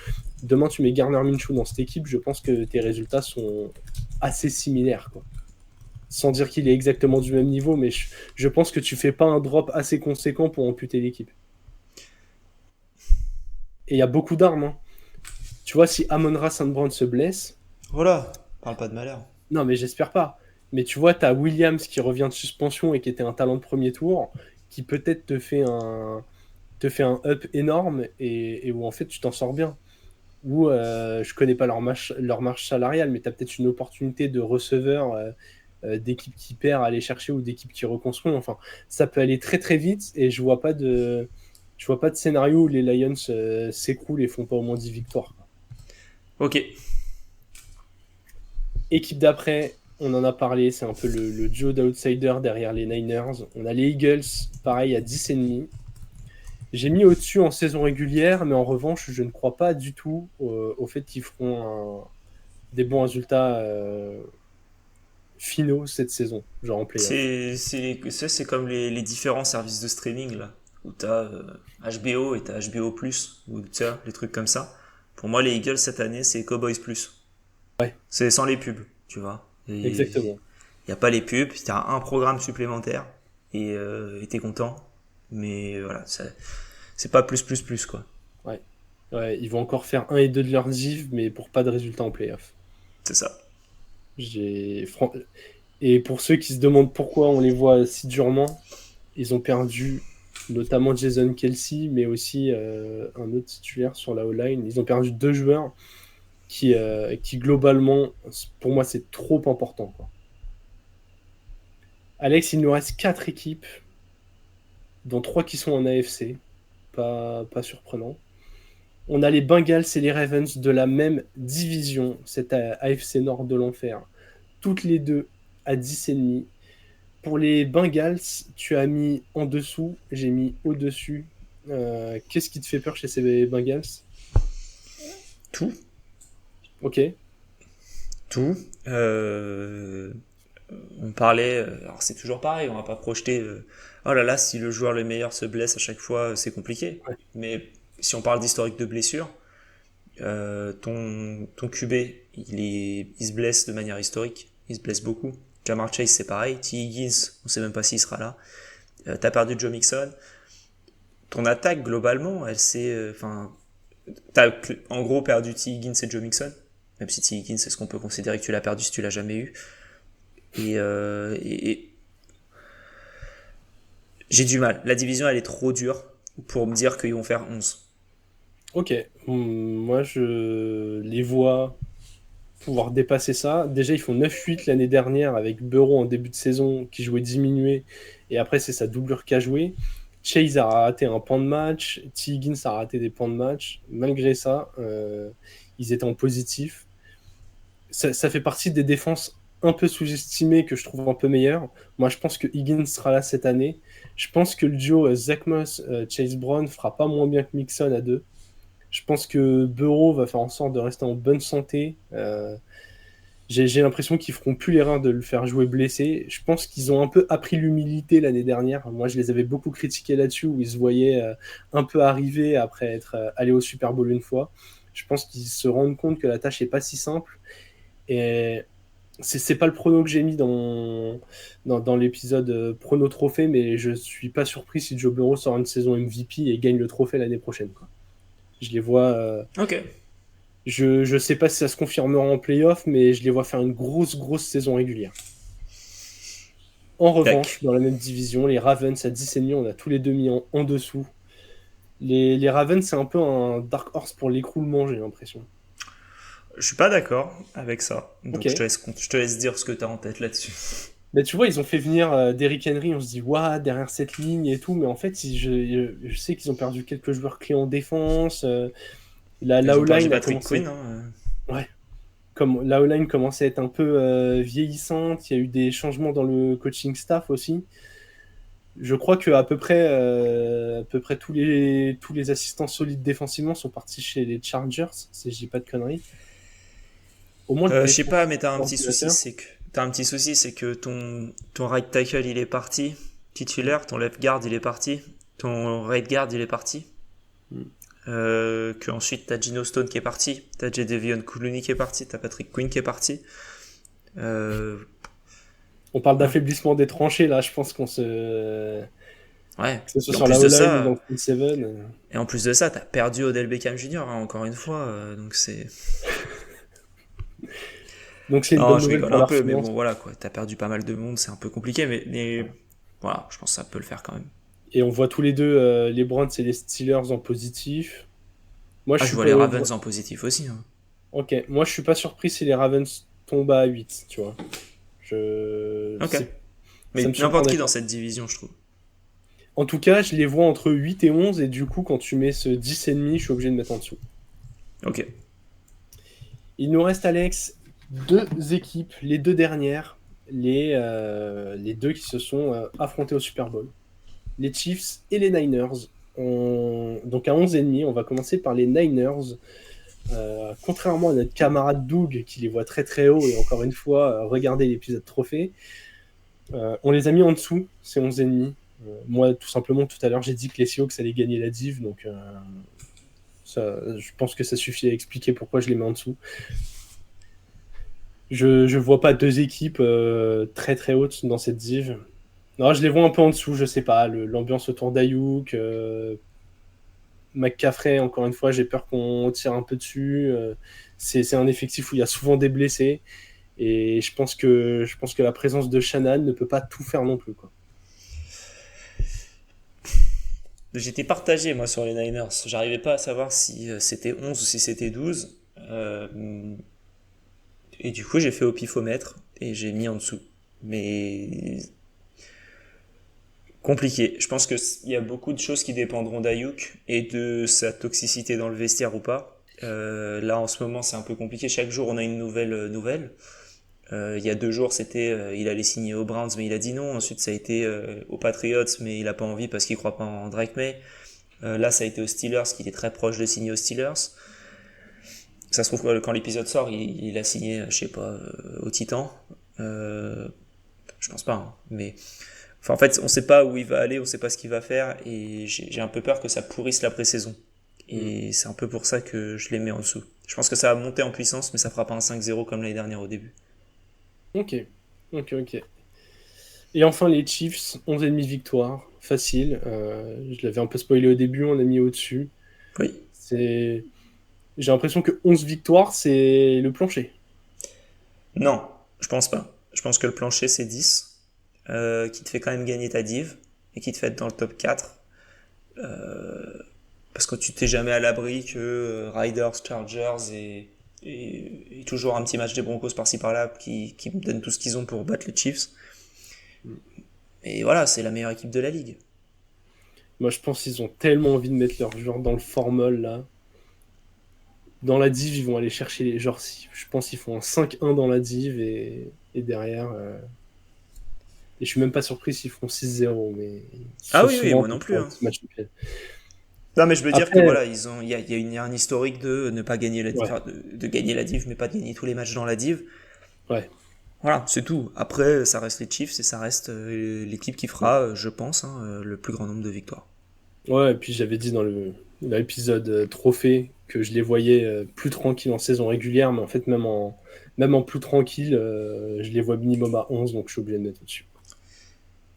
Demain, tu mets Gardner Minshew dans cette équipe, je pense que tes résultats sont assez similaires, quoi. Sans dire qu'il est exactement du même niveau, mais je pense que tu fais pas un drop assez conséquent pour amputer l'équipe. Et il y a beaucoup d'armes, hein. Tu vois, si Amon-Ra St. Brown se blesse, Voilà. Parle pas de malheur. non, mais j'espère pas. Mais tu vois, tu as Williams qui revient de suspension et qui était un talent de premier tour, qui peut-être te fait un up énorme et où en fait tu t'en sors bien. Ou je connais pas leur marge salariale, mais tu as peut-être une opportunité de receveur d'équipe qui perd à aller chercher ou d'équipe qui reconstruit. Enfin, ça peut aller très très vite et je vois pas de scénario où les Lions s'écroulent et font pas au moins 10 victoires. Ok. Équipe d'après, on en a parlé, c'est un peu le duo d'outsiders derrière les Niners. On a les Eagles, pareil, à 10,5. J'ai mis au-dessus en saison régulière, mais en revanche, je ne crois pas du tout au fait qu'ils feront des bons résultats finaux cette saison, genre en playoff. C'est comme les différents services de streaming là, où t'as HBO et t'as HBO+, ou tu sais, les trucs comme ça. Pour moi, les Eagles cette année, c'est Cowboys+. Ouais, C'est sans les pubs, tu vois. Il exactement. n'y a pas les pubs, t'as un programme supplémentaire et t'es content. Mais voilà, c'est pas plus quoi. Ouais. Ouais, ils vont encore faire un et deux de leurs div, mais pour pas de résultats en playoff. C'est ça. J'ai... Et pour ceux qui se demandent pourquoi on les voit si durement, ils ont perdu notamment Jason Kelsey, mais aussi un autre titulaire sur la O-line. Ils ont perdu deux joueurs qui globalement, pour moi, c'est trop important, quoi. Alex, il nous reste quatre équipes, dont trois qui sont en AFC. Pas surprenant. On a les Bengals et les Ravens de la même division, cette AFC Nord de l'enfer. Toutes les deux à 10,5. Pour les Bengals, tu as mis en dessous, j'ai mis au-dessus. Qu'est-ce qui te fait peur chez ces Bengals? Tout. Ok, Tout. On parlait, alors c'est toujours pareil, on va pas projeter, oh là là, si le joueur le meilleur se blesse à chaque fois, c'est compliqué. ouais, Mais si on parle d'historique de blessure, ton QB, il se blesse de manière historique, il se blesse beaucoup. Jamar Chase, c'est pareil. T. Higgins, on sait même pas s'il sera là. T'as perdu Joe Mixon. Ton attaque, globalement, elle s'est, enfin, t'as en gros perdu T. Higgins et Joe Mixon. Même si T. Higgins, c'est ce qu'on peut considérer que tu l'as perdu si tu l'as jamais eu. Et j'ai du mal. La division, elle est trop dure pour me dire qu'ils vont faire 11. ok. Moi, je les vois pouvoir dépasser ça. Déjà, ils font 9-8 l'année dernière avec Burrow en début de saison qui jouait diminué. Et après, c'est sa doublure qui a joué. Chase a raté un pan de match. T. Higgins a raté des pans de match. Malgré ça, ils étaient en positif. Ça fait partie des défenses un peu sous-estimées que je trouve un peu meilleures. Moi, je pense que Higgins sera là cette année. Je pense que le duo Zach Moss, Chase Brown fera pas moins bien que Mixon à deux. Je pense que Burrow va faire en sorte de rester en bonne santé. J'ai l'impression qu'ils feront plus l'erreur de le faire jouer blessé. Je pense qu'ils ont un peu appris l'humilité l'année dernière. Moi, je les avais beaucoup critiqués là-dessus, où ils se voyaient un peu arriver après être allés au Super Bowl une fois. Je pense qu'ils se rendent compte que la tâche est pas si simple. Et c'est pas le prono que j'ai mis dans l'épisode prono trophée, mais je suis pas surpris si Joe Burrow sort une saison MVP et gagne le trophée l'année prochaine, quoi. Je les vois. Ok. Je sais pas si ça se confirmera en playoff, mais je les vois faire une grosse saison régulière. En Tac. revanche, dans la même division, les Ravens à 10,5, on a tous les deux mis en dessous. Les Ravens, c'est un peu un dark horse pour l'écroulement, j'ai l'impression. Je suis pas d'accord avec ça. Ok. Donc je te laisse dire ce que tu as en tête là-dessus. Mais tu vois, ils ont fait venir Derrick Henry, on se dit, waouh, derrière cette ligne et tout, mais en fait, je sais qu'ils ont perdu quelques joueurs clés en défense. La Ils ont perdu O-line a Patrick Quinn. commencé. Ouais, comme la O-line commençait à être un peu vieillissante, il y a eu des changements dans le coaching staff aussi. Je crois que à peu près tous les assistants solides défensivement sont partis chez les Chargers, si je dis pas de conneries. Au moins Je sais pas, mais t'as un petit souci, coordinateur. c'est que ton right tackle il est parti, titulaire, ton left guard il est parti, ton right guard il est parti. Mm. Que ensuite t'as Gino Stone qui est parti, t'as Jadeveon Clowney qui est parti, t'as Patrick Quinn qui est parti. On parle Voilà. d'affaiblissement des tranchées là, je pense qu'on se. Ouais. Que ce soit Et en sur la plus de O-line ou dans ça, le front seven. t'as perdu Odell Beckham Jr. Encore une fois, donc c'est. Donc c'est une Non, bonne je nouvelle rigole pour un leur peu, mais finance. bon voilà quoi, t'as perdu pas mal de monde, c'est un peu compliqué, mais voilà, je pense que ça peut le faire quand même. Et on voit tous les deux les Browns et les Steelers en positif. Moi je Ah, je suis vois pas. les Ravens en positif aussi. Hein. Ok, moi je suis pas surpris si les Ravens tombent à 8, tu vois. Je. Ok. Ça Mais me n'importe qui surprendrait dans pas. cette division, je trouve. En tout cas, je les vois entre 8 et 11, et du coup, quand tu mets ce 10,5, je suis obligé de mettre en dessous. Ok. Il nous reste, Alex, deux équipes, les deux dernières, les deux qui se sont affrontées au Super Bowl. Les Chiefs et les Niners. Donc à 11,5, on va commencer par les Niners. Contrairement à notre camarade Doug, qui les voit très très haut, et encore une fois, regardez l'épisode trophée, on les a mis en dessous, ces 11,5. Moi, tout simplement, tout à l'heure, j'ai dit que les Seahawks allaient gagner la div, donc je pense que ça suffit à expliquer pourquoi je les mets en dessous. Je vois pas deux équipes très très hautes dans cette div. Non, je les vois un peu en dessous, je sais pas. L'ambiance autour d'Ayuk, McCaffrey, encore une fois, j'ai peur qu'on tire un peu dessus. C'est un effectif où il y a souvent des blessés. Et je pense que la présence de Shannon ne peut pas tout faire non plus, quoi. J'étais partagé, moi, sur les Niners. J'arrivais pas à savoir si c'était 11 ou si c'était 12. Et du coup, j'ai fait au pifomètre et j'ai mis en dessous. Mais compliqué. Je pense qu'il y a beaucoup de choses qui dépendront d'Ayuk et de sa toxicité dans le vestiaire ou pas. Là, en ce moment, c'est un peu compliqué. Chaque jour, on a une nouvelle. Il y a 2 jours, c'était il allait signer aux Browns, mais il a dit non. Ensuite, ça a été aux Patriots, mais il a pas envie parce qu'il croit pas en Drake May. Là, ça a été aux Steelers, qui était très proche de signer aux Steelers. Ça se trouve que quand l'épisode sort, il a signé, je sais pas, aux Titans. Je pense pas, hein. Mais enfin, en fait, on sait pas où il va aller, on sait pas ce qu'il va faire, et j'ai un peu peur que ça pourrisse la pré-saison. Mm. Et c'est un peu pour ça que je les mets en dessous. Je pense que ça va monter en puissance, mais ça fera pas un 5-0 comme l'année dernière au début. Ok, ok. Et enfin, les Chiefs, 11,5 victoires, facile. Je l'avais un peu spoilé au début, on a mis au-dessus. Oui. C'est... J'ai l'impression que 11 victoires, c'est le plancher. Non, je pense pas. Je pense que le plancher c'est 10, qui te fait quand même gagner ta div, et qui te fait être dans le top 4. Parce que tu t'es jamais à l'abri que Riders, Chargers et toujours un petit match des Broncos par-ci par-là qui me donnent tout ce qu'ils ont pour battre les Chiefs. Et voilà, c'est la meilleure équipe de la ligue. Moi, je pense qu'ils ont tellement envie de mettre leurs joueurs dans le formol, là. Dans la div, ils vont aller chercher les... Genre, je pense qu'ils font un 5-1 dans la div, et derrière... Et je suis même pas surpris s'ils font 6-0, mais ils Ah sont oui, oui, souvent moi non plus. dans un Hein. petit match de pied. Non, mais je veux dire que Après, voilà, il y a un historique de ne pas gagner ouais, de gagner la div, mais pas de gagner tous les matchs dans la div. ouais. Voilà, c'est tout. Après, ça reste les Chiefs et ça reste l'équipe qui fera, je pense, hein, le plus grand nombre de victoires. Ouais, et puis j'avais dit dans l'épisode trophée que je les voyais plus tranquilles en saison régulière, mais en fait, même en plus tranquille, je les vois minimum à 11, donc je suis obligé de mettre au-dessus.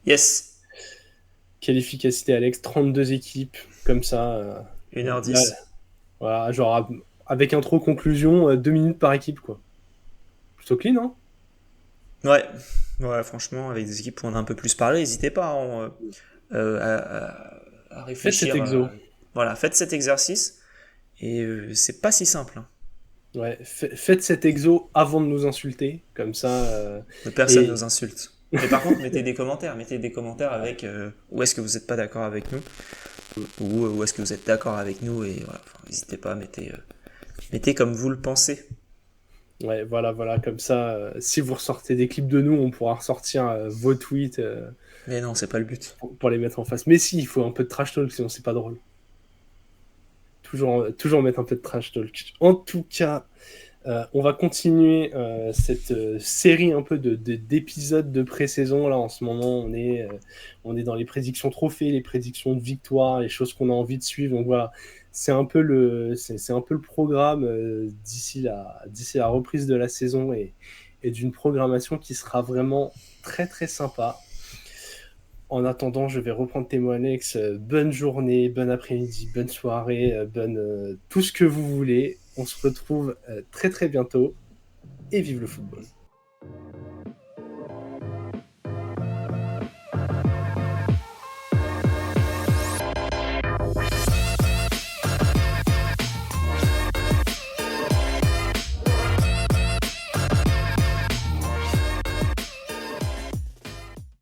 Yes, Quelle efficacité, Alex, 32 équipes, comme ça. Là, 1h10. voilà, genre avec intro, conclusion, 2 minutes par équipe, quoi. Plutôt clean, hein? Ouais, ouais, franchement, avec des équipes où on a un peu plus parlé, n'hésitez pas hein, à Faites cet réfléchir. exo. Voilà, faites cet exercice et c'est pas si simple. Hein. Ouais, faites cet exo avant de nous insulter, comme ça. Personne Et nous insulte. Mais par contre, mettez des commentaires avec où est-ce que vous n'êtes pas d'accord avec nous, ou où est-ce que vous êtes d'accord avec nous, et voilà, enfin, n'hésitez pas, mettez comme vous le pensez. Ouais, voilà, comme ça, si vous ressortez des clips de nous, on pourra ressortir vos tweets Mais non, c'est pas le but. pour les mettre en face. Mais si, il faut un peu de trash talk, sinon c'est pas drôle. Toujours mettre un peu de trash talk. En tout cas, on va continuer cette série un peu d'épisodes de pré-saison. Là, en ce moment, on est dans les prédictions trophées, les prédictions de victoire, les choses qu'on a envie de suivre. Donc voilà, c'est un peu c'est un peu le programme d'ici la reprise de la saison et d'une programmation qui sera vraiment très très sympa. En attendant, je vais reprendre tes mots, Alex. Bonne journée, bon après-midi, bonne soirée, tout ce que vous voulez. On se retrouve très très bientôt et vive le football.